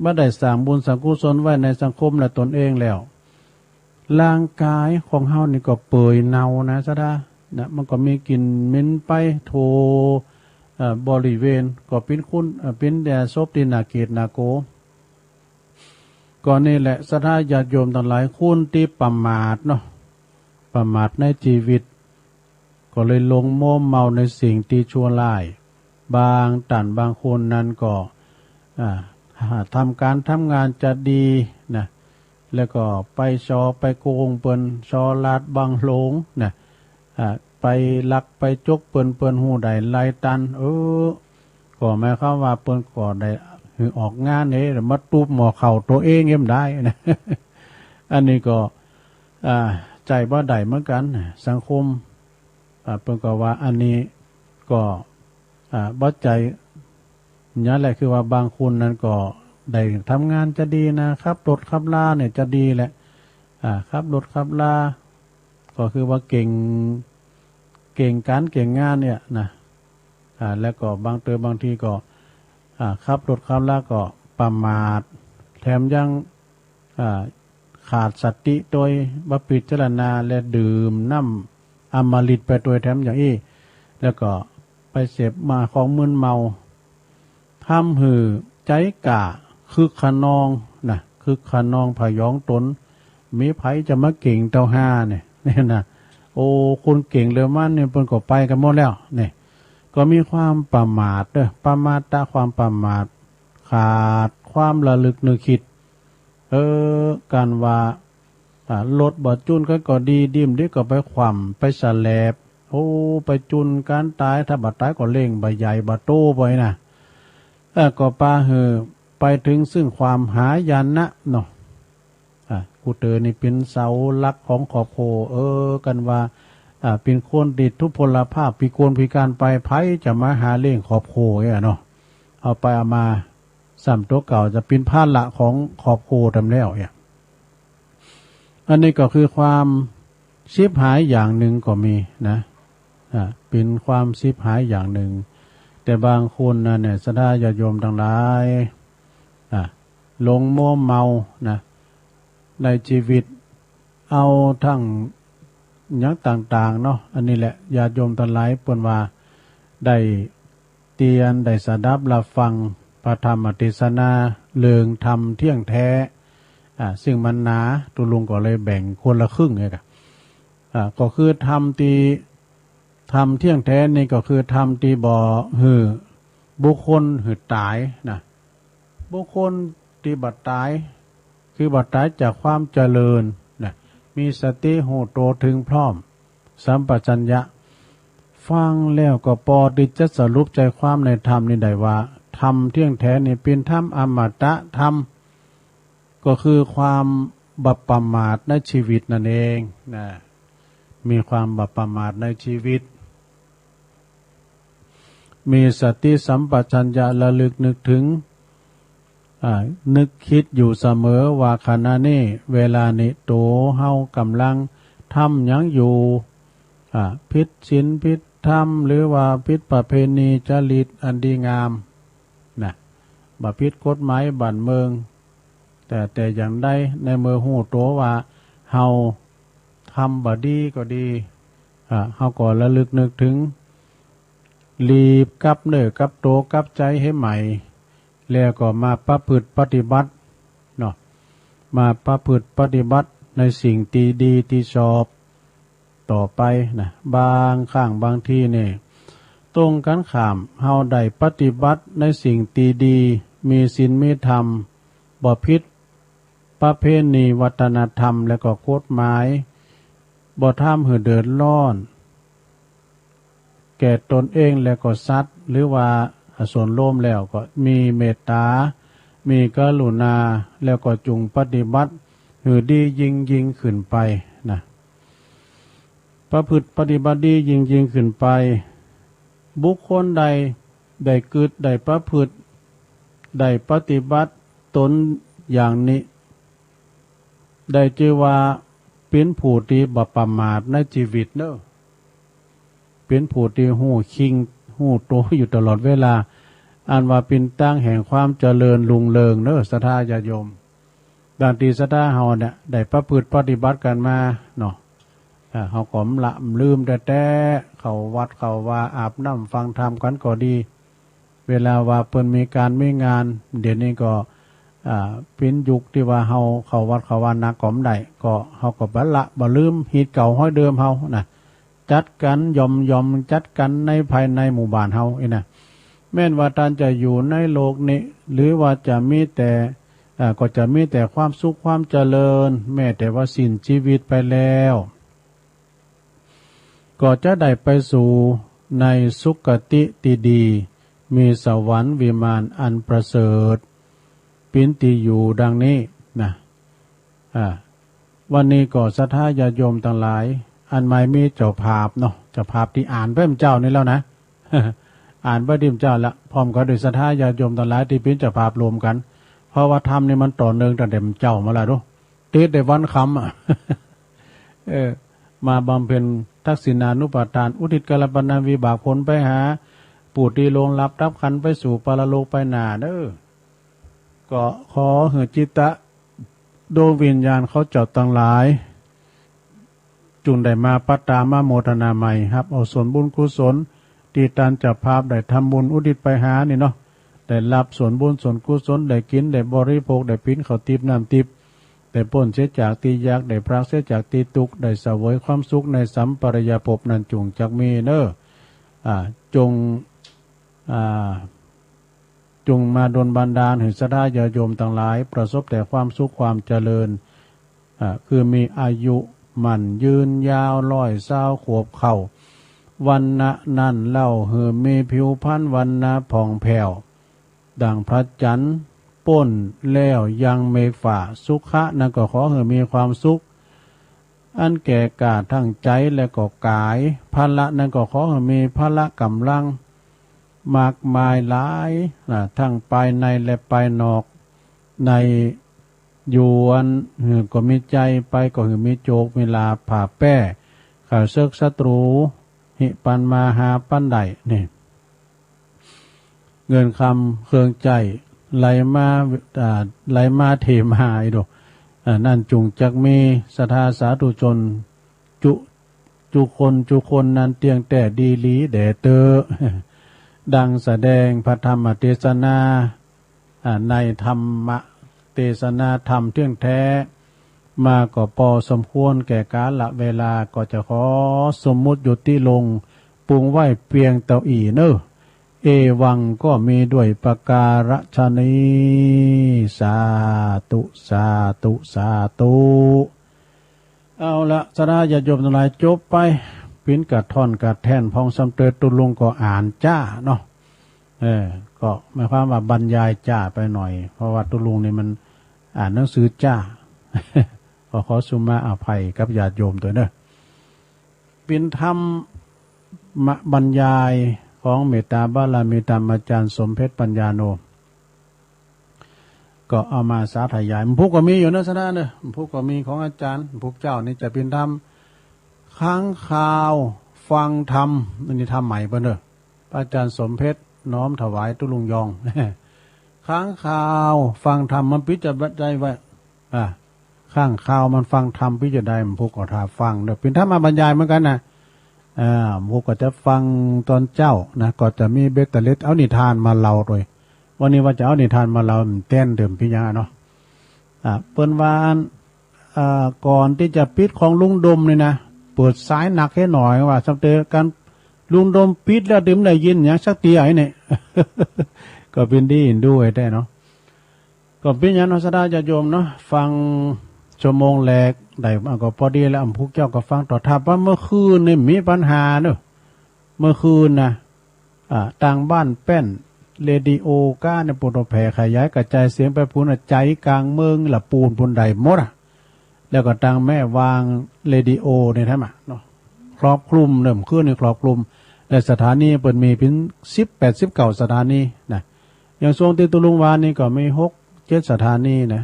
บ่ได้สร้างบุญสร้างกุศลไว้ในสังคมและตนเองแล้วร่างกายของเฮานี่ก็เปื่อยเน่านะซะดานะมันก็มีกลิ่นเหม็นไปโทบริเวณก็เป็นแดดซบที่นาเกตนาโกก่อนนี่แหละศรัทธาญาติโยมทั้งหลายคุณที่ประมาทเนาะประมาทในชีวิตก็เลยลงโม้เมาในสิ่งที่ชั่วร้ายบางคนนั้นก็ทำงานจะดีนะแล้วก็ไปโกงเปิ้นชอลาดบังหลงนะไปลักไปจกเปิ้นหูใดไล่ตันก็หมายความว่าเปิ้นก็ได้ออกงานนี่มาตูบหมอเข่าตัวเองเอ็มได้นะ อันนี้ก็ใจบ่ได้เหมือนกันสังคมเปิ้นก็ว่าอันนี้ก็บ่ใจนี่แหละคือว่าบางคนนั้นก็ได้ทำงานจะดีนะครับรถขับลาเนี่ยจะดีแหละครับรถขับลาก็คือว่าเก่งการเก่งงานเนี่ยนะแล้วก็บางทีก็ขับรถขับลาก็ประมาทแถมยังขาดสติโดยบ่พิจารณาและดื่มน้ำอมฤตไปโดยแถมอย่างนี้แล้วก็ไปเสพมาของมึนเมาทำหือใจกะคือขนองนะคือขนองพยองตนมีไผจะมาเก่งเต้าห้าเนี่ยนะคนเก่งเร็วมันเนี่ยเพิ่นก็ไปกันหมดแล้วเนี่ยก็มีความประมาทประมาทความประมาทขาดความระลึกนึกคิดการว่ารถบ่จุนก็ดีดิ่มดีก็ไปขว่ำไปสแลบไปจุนการตายถ้าบัดตายก็เล่งใบใหญ่บ่โตไว้นะก็ปาไปถึงซึ่งความหายนะเนาะกูเตอนี่เป็นเสาหลักของครอบครัวกันว่า เป็นคนติดทุพพลภาพพิกลพิการไปไผจะมาหาเลี้ยงครอบครัวเนาะเอาไปเอามาซ้ำตัวเก่าจะเป็นภาระของครอบครัวทำแล้วอันนี้ก็คือความชิบหายอย่างหนึ่งก็มีนะเป็นความชิบหายอย่างหนึ่งแต่บางคนนะเนี่ยสดาญาติโยมทั้งหลายหลงมัวเมานะในชีวิตเอาทั้งอย่างต่างๆเนาะอันนี้แหละญาติโยมทั้งหลายเปิ้นว่าได้เตียนได้สดับรับฟังพระธรรมเทศนาเรื่องธรรมเที่ยงแท้ซึ่งมันหนาตุลุงก็เลยแบ่งคนละครึ่งไงก็คือธรรมเที่ยงแท้นี่ก็คือธรรมที่บ่หือบุคคลหือตายนะบุคคลที่บัดตายคือบัดตายจากความเจริญนะมีสติโหโตถึงพร้อมสัมปชัญญะฟังแล้วก็พอที่จะสรุปใจความในธรรมนี้ได้ว่าธรรมเที่ยงแท้นี่เป็นธรรมอมตะธรรมก็คือความบัพประมาทในชีวิตนั่นเองนะมีความบัพประมาทในชีวิตมีสติสัมปชัญญะระลึกนึกถึงนึกคิดอยู่เสมอว่าขณะนี้เวลานี้โตเฮากำลังทำหยังอยู่ผิดศีลผิดธรรมหรือว่าผิดประเพณีจริตอันดีงามนะบ่ผิดกฎหมายบ้านเมืองแต่อย่างใดในเมื่อฮู้ตัวว่าเฮาทำบ่ดีก็ดีเฮาก็ระลึกนึกถึงรีบกลับเนื้อกลับโตกลับใจให้ใหม่แล้วก็มาประพฤติปฏิบัติเนาะมาประพฤติปฏิบัติในสิ่งที่ดีที่ชอบต่อไปนะบางครั้งบางทีเนี่ยตรงกันข้ามเฮาได้ปฏิบัติในสิ่งที่ดีมีศีลมีธรรมบ่ผิดประเพณีวัฒนธรรมและก็กฎหมายบ่ทำให้เดือดร้อนแก่ตนเองและก็สัตว์หรือว่าส่วนร่วมแล้วก็มีเมตตามีกรุณาแล้วก็จุงปฏิบัติหือดียิ่งขึ้นไปนะประพฤติปฏิบัติดียิ่งขึ้นไปบุคคลใดได้เกิดได้ประพฤติได้ปฏิบัติตนอย่างนี้ได้ชื่อว่าเป็นผู้ที่บ่ประมาทในชีวิตเนอะเป็นผู้ที่หู้คิงหู้โตอยู่ตลอดเวลาอันว่าเป็นตั้งแห่งความเจริญรุ่งเรืองเนอะศรัทธาญาติโยมดังที่ศรัทธาเฮาเนี่ยได้ประพฤติปฏิบัติกันมาเนาะเฮาก็ละลืมแต่เข้าวัดเข้าว่าอาบน้ำฟังธรรมกันก็ดีเวลาว่าเพิ่นมีการมีงานเดี๋ยวนี้ก็เป็นยุคที่ว่าเฮาเข้าวัดเข้าว่านักก็ไม่ได้ก็เฮาก็บ่ลืมฮีตเก่าห้อยเดิมเฮานะจัดกันยอมจัดกันในภายในหมู่บ้านเฮานะแม้นว่าท่านจะอยู่ในโลกนี้หรือว่าจะมีแต่ก็จะมีแต่ความสุขความเจริญแม้แต่ว่าสิ้นชีวิตไปแล้วก็จะได้ไปสู่ในสุคติที่ดีมีสวรรค์วิมานอันประเสริฐเป็นที่อยู่ดังนี้นะวันนี้ก็ศรัทธาญาติโยมทั้งหลายอันไม่มีเจ้าภาพเนาะเจ้าภาพที่อ่านเพิ่มเจ้านี่แล้วนะ อ่านพระดิมเจ้าละพร้อมกับด้วยศรัทธาญาติโยมทั้งหลายที่เป็นเจ้าภาพรวมกันเพราะว่าธรรมนี่มันต่อเนื่องตั้งแต่เจ้ามาแล้วดูติดได้วันคำมาบำเพ็ญทักษิณานุปทานอุทิศกัลปนาวิบากผลไปหาปู่ที่ลงรับรับขันไปสู่ปรโลกไปหนาเด้อก็ขอเหือจิตตะดวงวิญญาณเขาเจ้าทั้งหลายจุนได้มาปัตตามาโมทนาใหม่ครับเอาส่วนบุญกุศลที่ตานจับภาพได้ทำบุญอุทิศไปหานี่เนาะได้รับส่วนบุญส่วนกุศลได้กินได้บริโภคได้ปิ้นข้าวทิพย์น้ำทิพย์ได้พ้นเสียจากตียากได้พรากเสียจากตีตุกได้เสวยความสุขในสัมปรายภพนั้นจุงจักมีเนอจงมาดลบันดาลให้ศรัทธาญาติโยมทั้งหลายประสบแต่ความสุขความเจริญคือมีอายุมันยืนยาว120 ขวบเข้าวันนะนั่นเล่าเหือมีผิวพรรณวันนะผ่องแผ้วดังพระจันทร์ป้นแล้วยังเมฆฝ่าสุขะนั่นก็ขอเหือมีความสุข อันแก่กาทั้งใจและก็กายพละนั้นก็ขอให้มีพละกำลังมากมายหลายทั้งภายในและภายนอกในอยู่อันก็มีใจไปก็มีโจกมีลาผ่าแป้ข่าเซึกศัตรูหิปันมาหาปันใดนี่เงินคำเครื่องใจไหลมาเทมาอีดอกนั่นจุงจักมีศรัทธาสาธุชนจุคนนั้นเตียงแต่ดีลีแด่เตอดังแสดงพระธรรมเทศนาในธรรมเทศนาธรรมเที่ยงแท้มาก็พอสมควรแก่กาลเวลาก็จะขอสมมุติยุติลงปรุงไว้เพียงเต่าอีเนอเอวังก็มีด้วยประการฉนี้สาธุสาธุสาธุเอาละสราญาติโยมทั้งหลายจบไปปิ้นกัดท่อนกัดแท่นพองสำเร็จตุลุงก็อ่านจ้าเนาะก็หมายความว่าบรรยายจ้าไปหน่อยเพราะว่าตุลุงนี่มันอ่านหนังสือจ้า ขอสุมาอภัยกับญาติโยมตัวเนอะเป็นธรรมบรรยายของเมตตาบารมีธรรมอาจารย์สมเพชรปัญญาโนก็เอามาสาธยายมันพุกก็มีอยู่นะสนะเนอะมันพุกก็มีของอาจารย์พุกเจ้านี่จะเป็นธรรมค้างคาวฟังธรรมนี่ธรรมใหม่ปะเนอะอาจารย์สมเพชรน้อมถวายตุลุงยอง ค้างคาวฟังธรรมมันพิจารณาไว้ข้างคาวมันฟังธรรมพิจารณามันพุกก็ทาฟังเนอะเป็นธรรมบรรยายเหมือนกันนะพวกก็จะฟังตอนเจ้านะก็จะมีเบตเตเลตเอานิทานมาเล่าด้วยวันนี้ว่าจะเอานิทานมาเล่าเต้นเดิมพิญญาเนาะเปิ้นวานก่อนที่จะปิดของลุงดมเลยนะเปิดสายหนักให้หน่อยว่าสำเร็จการลุงดมปิดแล้วดื่มได้ยินอย่างสักทีไอ้เนี่ย ก็เป็นดีด้วยได้เนาะก็เป็นอย่างนักสดาญาติโยมเนาะฟังชั่วโมงแรกได้ก็พอดีแล้วพวกเจ้าก็ฟังต่อทับว่าเมื่อคืนนี่มีปัญหาเนอะเมื่อคืนนะต่างบ้านแป้นเรดิโอก้าในปุโรแผ่ขยายกระจายเสียงไปพูนใจกลางเมืองละปูนบนใดหมดแล้วก็ต่างแม่วางเรดิโอเนี่ยท่านเนาะครอบคลุมเริ่มขึ้นในครอบคลุมและสถานีเปิดมีเป็น18-19สถานีนะอย่างทรงติตุลุงวานนี่ก็มี6-7สถานีนะ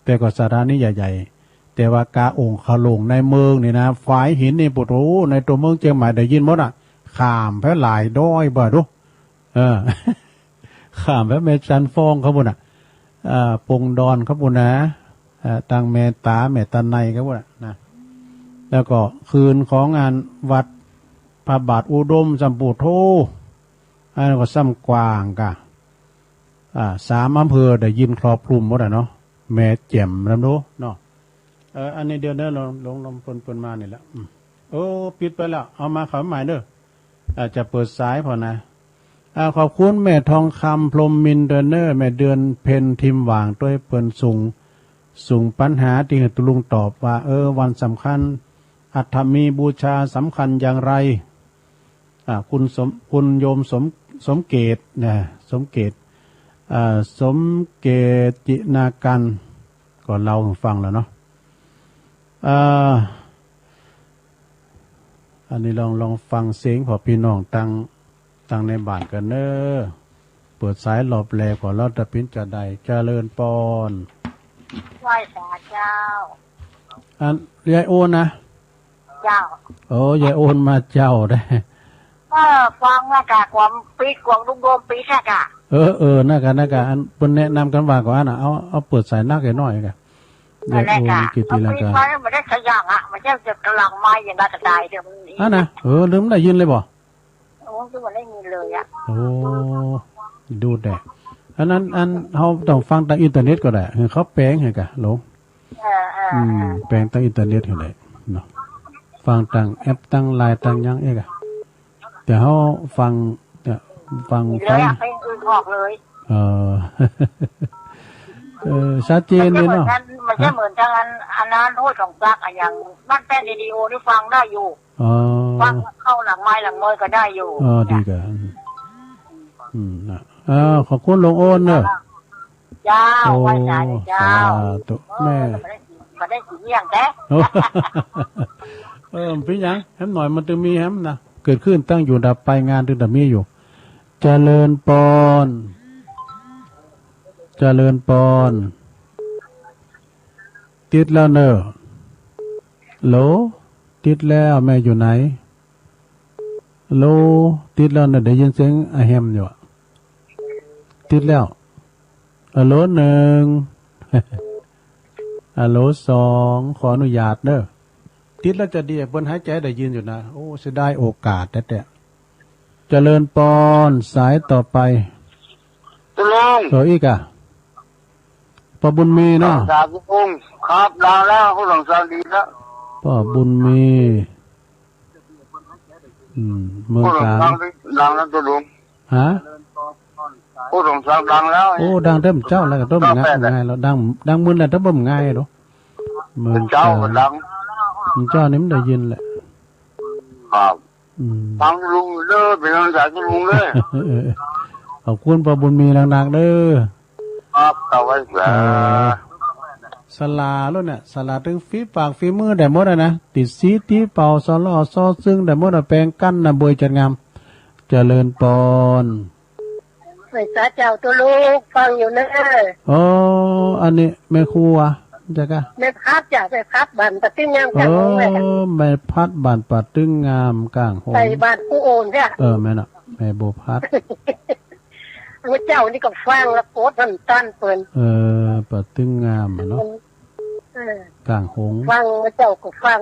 แต่ก็สถานีใหญ่ๆแต่ว่ากาองค์ขลงในเมืองนี่นะฝายหินนี่ปุโรในตัวเมืองเชียงใหม่ได้ยินหมดข้ามแพ้หลายด้อยบ่ดูข้ามแพ้เมจันฟองเขาบุญปงดอนเขาบุญนะตังเมตาเมตันในเขาบุญนะแล้วก็คืนของงานวัดพระบาทอุดมสัมปุโธอันนั้นก็ซ้ำกวางกะ3 อำเภอได้ยินครอบคลุมหมดเนาะแม่แจ่มลำโนเนาะอันนี้เดี๋ยวเนี่ยลงปนมาเนี่ยแหละโอ้ปิดไปแล้วเอามาเขาใหม่เด้ออาจจะเปิดสายพอนะขอบคุณแม่ทองคำพรหมมินเดอร์เนอร์แม่เดือนเพนทิมหว่างด้วยเปิ่นส่งปัญหาที่ตุลุงตอบว่าวันสำคัญอัฐมีบูชาสำคัญอย่างไรคุณโยมสมเกตนะสมเกตจินากันก็เล่าให้ฟังแล้วเนาะอันนี้ลองฟังเสียงพอพี่น้องตั้งในบ้านกันเนอเปิดสายหลบแลขอเราตะพินจะได้เจริญปอนไหว้พระเจ้ายายโอนนะเจ้าโอ้ยายโอนมาเจ้าได้ฟังนะกะความปีกวางลุงโดมปีแค่กะน่ากะอันเป็นแนะนำกันว่าก่อนเอาเปิดสายนักให้หน่อยกะยายโอนกิติลังกามันได้ขยันมันจะกำลังไม้อย่างกระจายเดี๋ยวมันนะลืมได้ยินเลยบ่คือมันไม่มีเลยโอ้ดูแดดอันเขาต้องฟังทางอินเทอร์เน็ตก็ได้เขาแปลงให้กะหลงแปลงทางอินเทอร์เน็ตให้ได้เนาะฟังทางแอปทางไลน์ทางยังเอกะแต่เขาฟังเพลงอื่นออกเลยชัดเจนเลยเนาะมันจะเหมือนทางอันนั้นโน้ตของซักอย่างบ้านแป้นเรดิโอนี่ฟังได้อยู่ฟังเข้าหลังไม้หลังมวยก็ได้อยู่ดีกันนะขอบคุณหลวงโอนเนอะเจ้าไหว้เจ้าตัวแม่ ก็ได้สีเยี่ยงแต่พี่ยังแฮมหน่อยมันจะมีแฮมนะเกิดขึ้นตั้งอยู่ดับไปงานถึงแต่มีอยู่เจริญปอนเจริญปอนติดแล้วเนอะโหลติดแล้วแม่อยู่ไหนโหลติดแล้วเนอะได้ยินเสียงไอแฮมอยู่ติดแล้วฮัลโหลหนึ่งฮัลโหลสองขออนุญาตเนอะติดแล้วจะดีบนหายใจได้ยินอยู่นะโอ้เสียดายโอกาสแต่เจริญปอนสายต่อไปตุลุงอีกอ่ะป้าบุญมีเนาะครับลุงครับดังแล้วผู้หลงสาวดีแล้วป้าบุญมีเมืองกาญดังแล้วตุลุงฮะผู้หลงสาวดังแล้วโอ้ดังเต็มเจ้าแล้วก็ต้มง่ายแล้วดังมือน่ะต้มง่ายหรอเมืองเจ้าก็ดังเจ้านี่มันได้ยินแหละครับฟังลุงเด้อเป็นกำลังใจให้ลุงเด้อขอบคุณป้าบุญมีดังๆเด้อครับเอาไว้สลาแล้วเนี่ยสลาถึงฝีปากฝีมือได้หมดนะติดสีตีเป่าซอล้อซอซึ่งได้หมดแปลงกั้นนะบวยจัดงามเจริญปอนไอ้ตาเจ้าตัวลูกฟังอยู่เนอะอ๋ออันนี้แม่ครูอ่ะจ๊ะกะแม่พัดจ้ะแม่พัดบันปะตึ้งงามกลางหงแม่พัดบันปะตึ้งงามกลางหงใส่บันผู้โอนจ้ะแม่น่ะแม่โบพัดพระเจ้านี่ก็ฟังแล้วโคตรมันตันเปิ้นปะตึ้งงามเนาะกลางหงฟังพระเจ้าก็ฟัง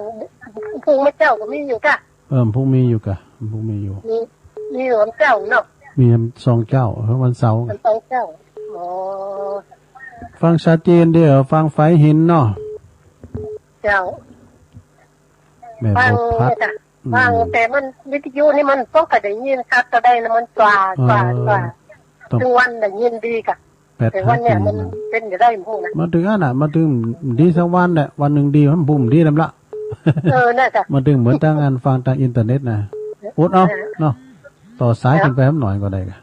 พุงพระเจ้าก็มีอยู่จ้ะพุงมีอยู่กะพุงมีอยู่มีวันเจ้าเนาะมี2 เจ้าวันเสาร์วัน2 เจ้าอ๋อฟังชัดเจนเด้อฟังไฟหินเนาะเจ้าฟังฟังแต่มันวิทยุนี่มันต้องกระได้ยินชัดก็ได้นะมันกว่าทุกวันได้ยินดีกะแต่วันเนี้ยมันเป็นจะได้พวกนะมาถึงอ่ะน่ะมาถึงดีสักวันแหละวันนึงดีมันบุ่มดีนำละน่ะจ้ะมาถึงเหมือนทางงานฟังทางอินเทอร์เน็ตนะอดเอาเนาะต่อสายขึ้นไปหน่อยก็ได้ค่ะ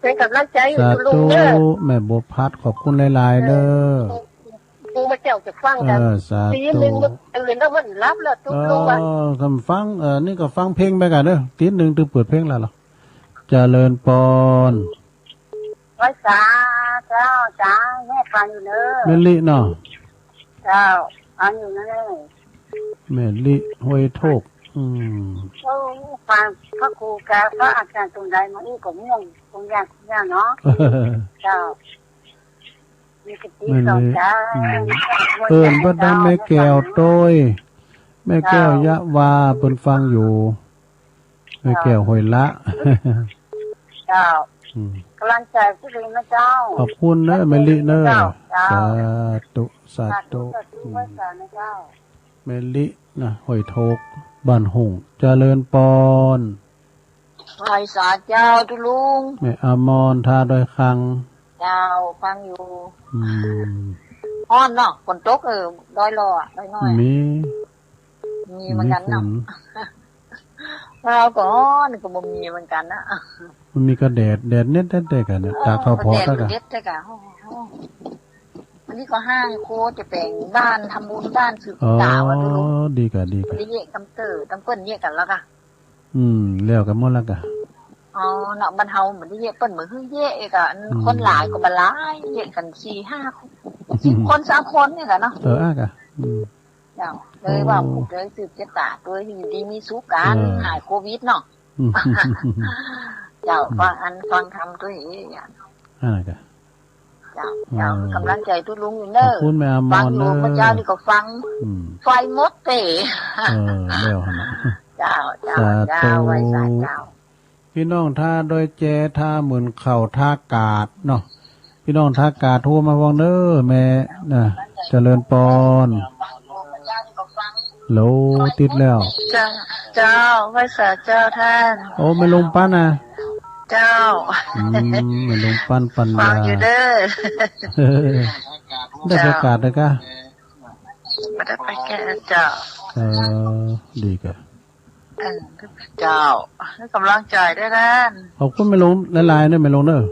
เป็นกำลังใจอยู่ลุงเด้อแม่บัวพัดขอบคุณหลายๆเด้อลุงมาเจ้าจะฟังกันตีนึงตื่นแล้วมันรับแล้วทุกลุงว่าคำฟังนี่ก็ฟังเพลงไปกันเด้อตีนึงตื่นเปิดเพลงแล้วเหรอเจริญปอนไว้สาเจ้าจ้าแม่ฟังอยู่เด้อแม่ลิเนาะเจ้าฟังอยู่นั่นแม่ลิห้วยโทกฟังพระครูแกพระอาจารย์ตรงใดมาอีกก็ม่วงตรงอย่างเนาะเจ้ามีกติสองจ้าพระดังแม่แก้วโต้ยแม่แก้วยะวาเปิ้นฟังอยู่แม่แก้วห้วยละเจ้ากำลังใจผู้ดีนะเจ้าขอบคุณนะแม่ลิเนอสาธุสาธุแม่ลินะห้วยโทกบ้านหงเจริญปอนไหว้สาเจ้าทุลุงแม่อมรทาดอยคังเจ้าฟังอยู่ฮ้อนเนาะฝนตกดอยรอดอยน้อยมีเหมือนกันเนาะเราก็ฮ้อนก็บ่มีเหมือนกันนะมันมีกระแดดเน็ตได้กันนะตาเข้าพอตะกะเน็ตได้กะอันนี้ก็ห้างโคจะแปลงบ้านทำบุญบ้านสึกษาว่าทุลุงดีกะนี่เยกำเปิ้นเยกกันแล้วกะแล้วกันหมดแล้วกะอ๋อเนาะบ้านเฮาเหมือนที่เยกเปิ้นเหมือนคือเยกกะคนหลายก็บ่หลายเยกกัน 4-5 คน10 คน 3 คนนี่กะเนาะกะเจ้าเลยว่าเลยสืบชะตาด้วยอยู่ดีมีสุขกันหายโควิดเนาะเจ้าฟังทำด้วยอย่างกะเจ้ากำลังใจทุกลุงอยู่เด้อฟังอยู่พระเจ้านี่ก็ฟังไฟมดเต๋แล้วฮะเจ้าไว้สาเจ้าพี่น้องท่าโดยแจท่าเหมือนเข่าท่ากาดเนาะพี่น้องท่ากาดโทรมาฟังเด้อแม่น่ะเจริญปอนโหลติดแล้วเจ้าไว้สาเจ้าท่านโอ้ไม่ลงปั้นนะเจ้าไม่ลงปั้นปัญญาฟังอยู่เด้อได้ประกาศเลยกะไม่ได้ไปแก่เจ้าดีกะเจ้าให้กำลังใจได้แน่นขอบคุณไม่ลงลายๆเนี่ยไม่ลงเด้อ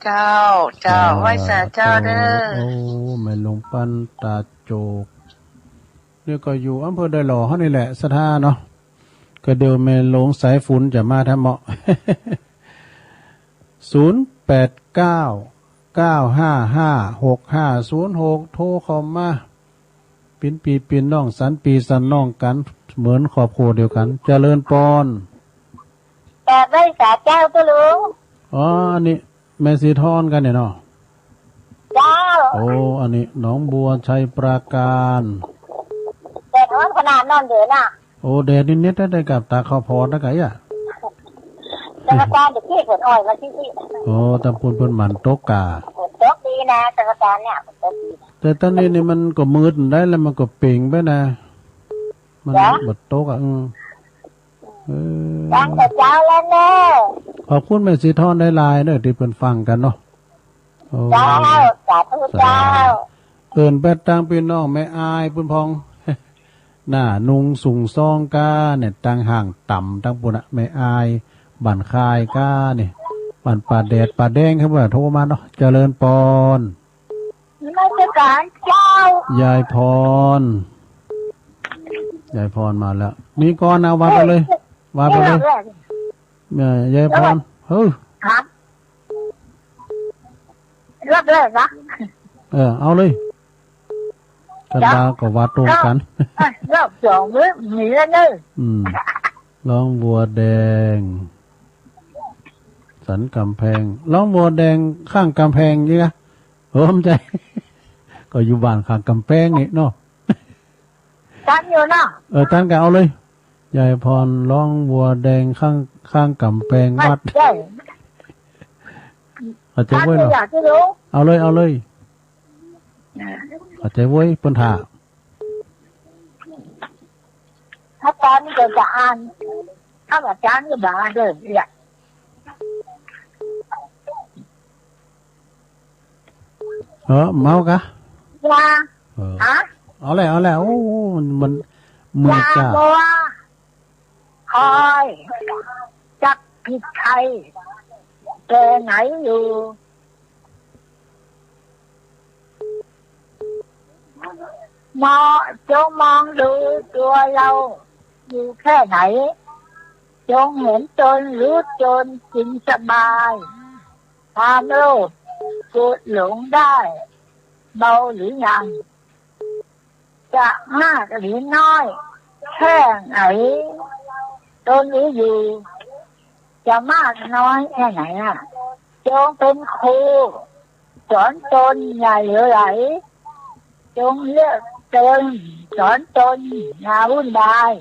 เจ้าไว้สาเจ้าเด้อโอ้ไม่ลงปั้นตาโจก นี่ก็อยู่อำเภอดอยหล่อเฮานี่แหละสถานเนาะก็เดี๋ยวแม่หลงสายฝนจะมาทำเหมาะ 0899555656โทรเข้ามาเป็นปีเป็นน้องสันปีสันน้องกันเหมือนครอบครัวเดียวกันเจริญปอนแต่ไม่สาเจ้าตัวลุงอ๋ออันนี้แม่สีทอนกันเนี่ยเนาะเจ้าโอ้อันนี้หนองบัวชัยปราการแต่นอนขนาดนอนเดือน่ะโอ้เดดนิดๆได้กับตาข้าวพอดนะไก่อ่ะแต่ละการเด็กที่ฝนอ่อยมาที่นี่โอ้ตำปูนเพิ่นหมันตกกาฝนตกดีนะแต่ละการเนี่ยฝนตกดีแต่ตอนนี้นี่มันก็มืดได้แล้วมันก็เป่งไปนะมันบดตกอ่ะตั้งแต่เช้าแล้วแน่ขอบคุณแม่สีทอนได้ลายเด้อที่เพิ่นฟังกันเนาะเจ้าสาธุเจ้าเอิ้นแปดตังพี่น้องแม่อายปุ้นพองหน้านุงสูงซองกาเนี่ยตังห่างต่ำตังปุ่นอะแม่อายบั่นคายกาเนี่ยบั่นป่าแดดป่าแดงครับว่าโทรมาเนาะเจริญปอนราชการเจ้ายายพรมาแล้วมีก่อนเอาว่าไปเลยว่าไปเลยยายพรเฮ้ยครับรับเลยนะเอาเลยกันดาก็ว่าตรงกันรอบสองมื้อมีแล้วเนอะร้องบัวแดงสันกำแพงร้องบัวแดงข้างกำแพงนี่นะโอ้มใจก็อยู่บ้านข้างกำแพงนี่เนาะท่านอยู่เนาะท่านก็เอาเลยยายพรร้องบัวแดงข้างกำแพงวัดอาจจะไว้เนาะเอาเลยอาจจะไว้ปัญหาถ้าตอนนี้จะอ่านถ้าอาจารย์ก็ด่าเด้อเนี่ยเมากะว่าเอาเลยโอ้มันมือจ้าคอยจักผิดใครแกไหนอยู่จงมองดูตัวเราอยู่แค่ไหนจงเห็นตนรู้ตนกินสบายความโลภโกรธหลงได้เบาหรือยังจะมากหรือน้อยแค่ไหนตนนี้อยู่จะมากน้อยแค่ไหนจงเป็นครูสอนตนอย่าเหลวไหลจงเลือกตนสอนตนอย่าวุ่นวาย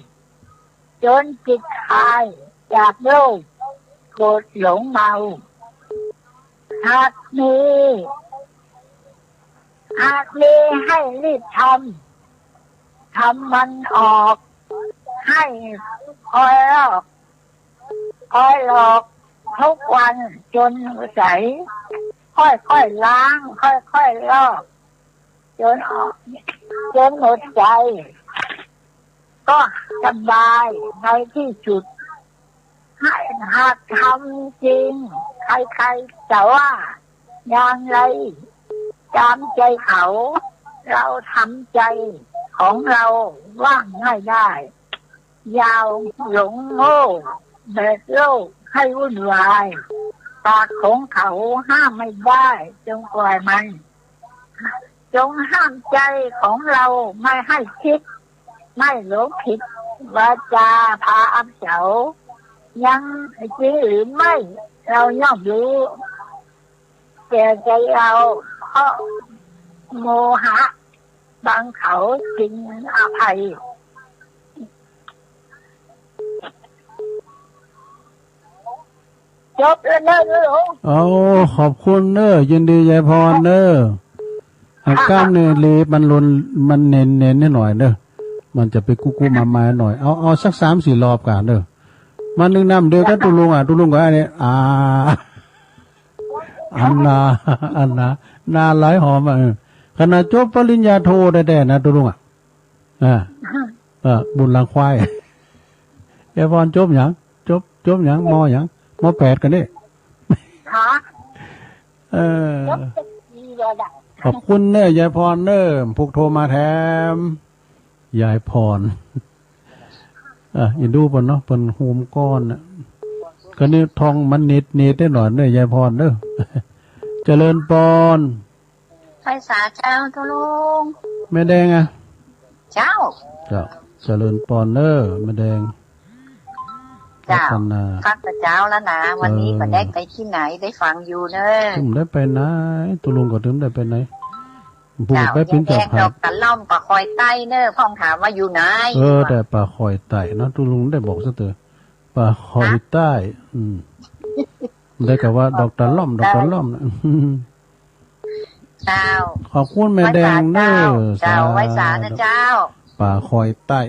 จนจิตคลายจากโลภโกรธหลงเมาหากมีให้รีบทำมันออกให้คอยหลอกทุกวันจนใสค่อยล้างค่อยลอกจนหมดใจก็สบายในที่สุดให้หากทำจริงใครๆจะว่าอย่างไรตามใจเขาเราทำใจของเราว่างง่ายได้ยาวหลงโง่แบกโลกให้วุ่นวายปากของเขาห้ามไม่ได้จงปล่อยมันจงห้ามใจของเราไม่ให้คิดไม่หลงผิดวาจาพาอับเฉายังจริงหรือไม่เราย่อมรู้แก่ใจเราเพราะโมหะบางเขาจึงอภัยจบแล้วเนอะขอบคุณเนอะยินดียายพรเนอะอาการเนี่ยเลมันลนมันเน้นนิดหน่อยเนอะมันจะไปกู้มาหน่อยเอาสัก 3-4 รอบกันเนอะมันนึงน้ำเดียวกันตุลุงก็อันนี้อันนาหลายหอมขณะจบปริญญาโทได้นะตุลุงบุญลังควายยายพรจบหยังมอหยังม.8กันนี่ขอบคุณเนอะยายพรเนอะผูกโทรมาแถม ยายพรอย่าดูปนเนาะปนโฮมก้อนน่ะก็นี่ทองมันเน็ตได้หน่อยเด้อยายพรเด้อเจริญปอนไฟสาเจ้าทุลุงแม่แดงอ่ะเจ้าเจริญปอนเด้อแม่แดงเจ้าฟังแต่เจ้าแล้วนะวันนี้ก็ได้ไปที่ไหนได้ฟังอยู่เนอะผมได้ไปไหนตุลุงก็ถึงได้ไปไหนเจ้าแดงดอกตะล่อมปลาคอยไต้เนอะพ่องถามว่าอยู่ไหนแต่ปลาคอยไต้เนาะตุลุงได้บอกซะเถอะปลาคอยใต้ได้กับว่าดอกตะล่อมนะเจ้าขอบคุณแม่แดงเนอะเจ้าไว้สานะเจ้าปลาคอยใต้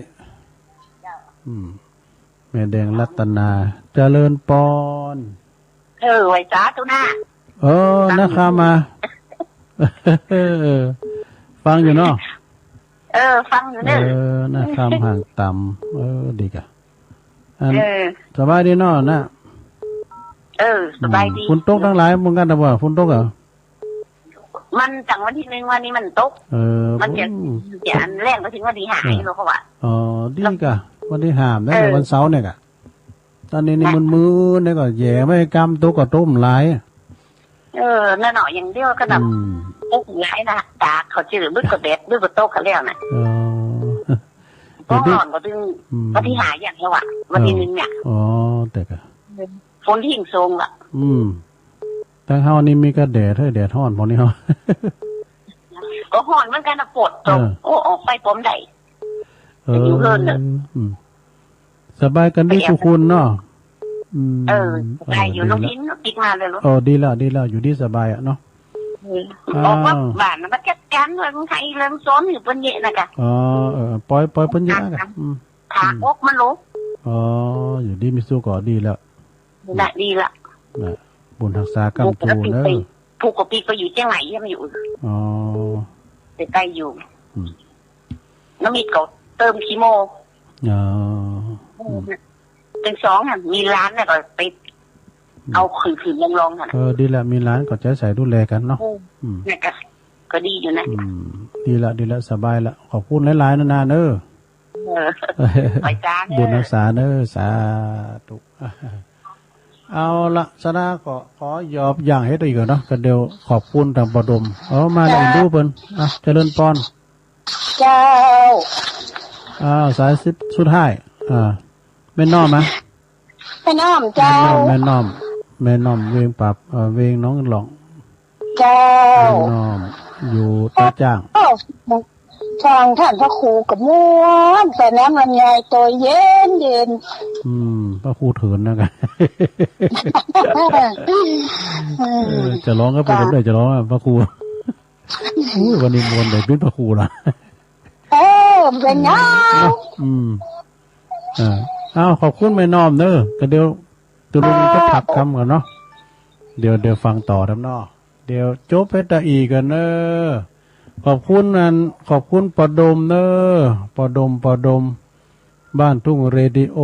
แม่แดงรัตนาเจริญปอนไว้สาตุน่านะครับมาฟังอยู่เนาะฟังอยู่เนี่ยนะครับห่างต่ำดีกะสบายดีเนาะนะสบายดีฝนตกทั้งหลายมึงกันแต่ว่าฝนตกเหรอมันจากวันที่1วันนี้มันตกมันจะแรงไปถึงวันที่5นี่เขาว่าดีกะวันที่5ได้วันเสาร์เนี่ยกะตอนนี้นี่มันมือเนี่ยก็แย่ไม่กำตกก็ต้มหลายน่าหน่อยอย่างเดียวก็แบบตกหลายนะตาเขาชื่อบึ้งกระเด็ดบึ้งกระโตกเขาเรียกนะก็ห่อนก็ถึงวันที่5อย่างเดียวอ่ะวันที่1เนี่ยแต่กะฝนที่หิ่งทรงอ่ะแต่เฮานี่มีกระแดดแดดฮ้อนพอนี้เฮาก็ฮ้อนเหมือนกันนะปวดตรงออกไปผมได้อยู่เฮินน่ะสบายกันดีทุกคนเนาะไปอยู่น้องพินติดมาเลยลูกดีแล้วอยู่ดีสบายอ่ะเนาะออกว่าบ้านมันจัดการเรื่องไทยเรื่องซ้อนอยู่บนเยะนะกะปล่อยบนเยะกะถากอกมันรู้อยู่ดีมีสู้ก่อดีแล้วดีละบุญรักษากรรมตูเนอะผูกกับปีก็อยู่เชียงใหม่ยังอยู่ไปใกล้อยู่น้ำมีเขาเติมคีโมเป็น2อ่ะมีร้านเนี่ยก็ไปเอาขืนลองๆค่ะดีละมีร้านก็ใส่ดูแลกันเนาะเนี่ยก็ดีอยู่นะดีละสบายละขอบคุณหลายๆนานๆเนอะไปจ้าบุญรักษาเนอะสาธุเอาละสนาขอยอบอย่างให้ตัวอีกเนาะกันเดียวขอบคุณทางประดมมาเลยดูเพิ่นเจริญปอนเจ้าสายสุดท้ายแม่น้อมไหมแม่น้อมเจ้าแม่น้อมเวงปรับเวงน้องหลงเจ้าแม่น้อมอยู่ตาจ้างฟังท่านพระครูกับม้วนแต่น้ำมันใหญ่ตัวเย็นพระครูเถินนะกันจะร้องก็ไปกันได้จะร้องพระครูวันนี้มวนเลยเป็นพระครูล่ะเป็นไงขอบคุณแม่น้อมเนอะก็เดี๋ยวตุลุงจะถักคำก่อนเนาะเดี๋ยวฟังต่อทำเนาะเดี๋ยวจบเพชรอีกันเนอะขอบคุณปอดมเนอะปอดมบ้านทุ่งเรดิโอ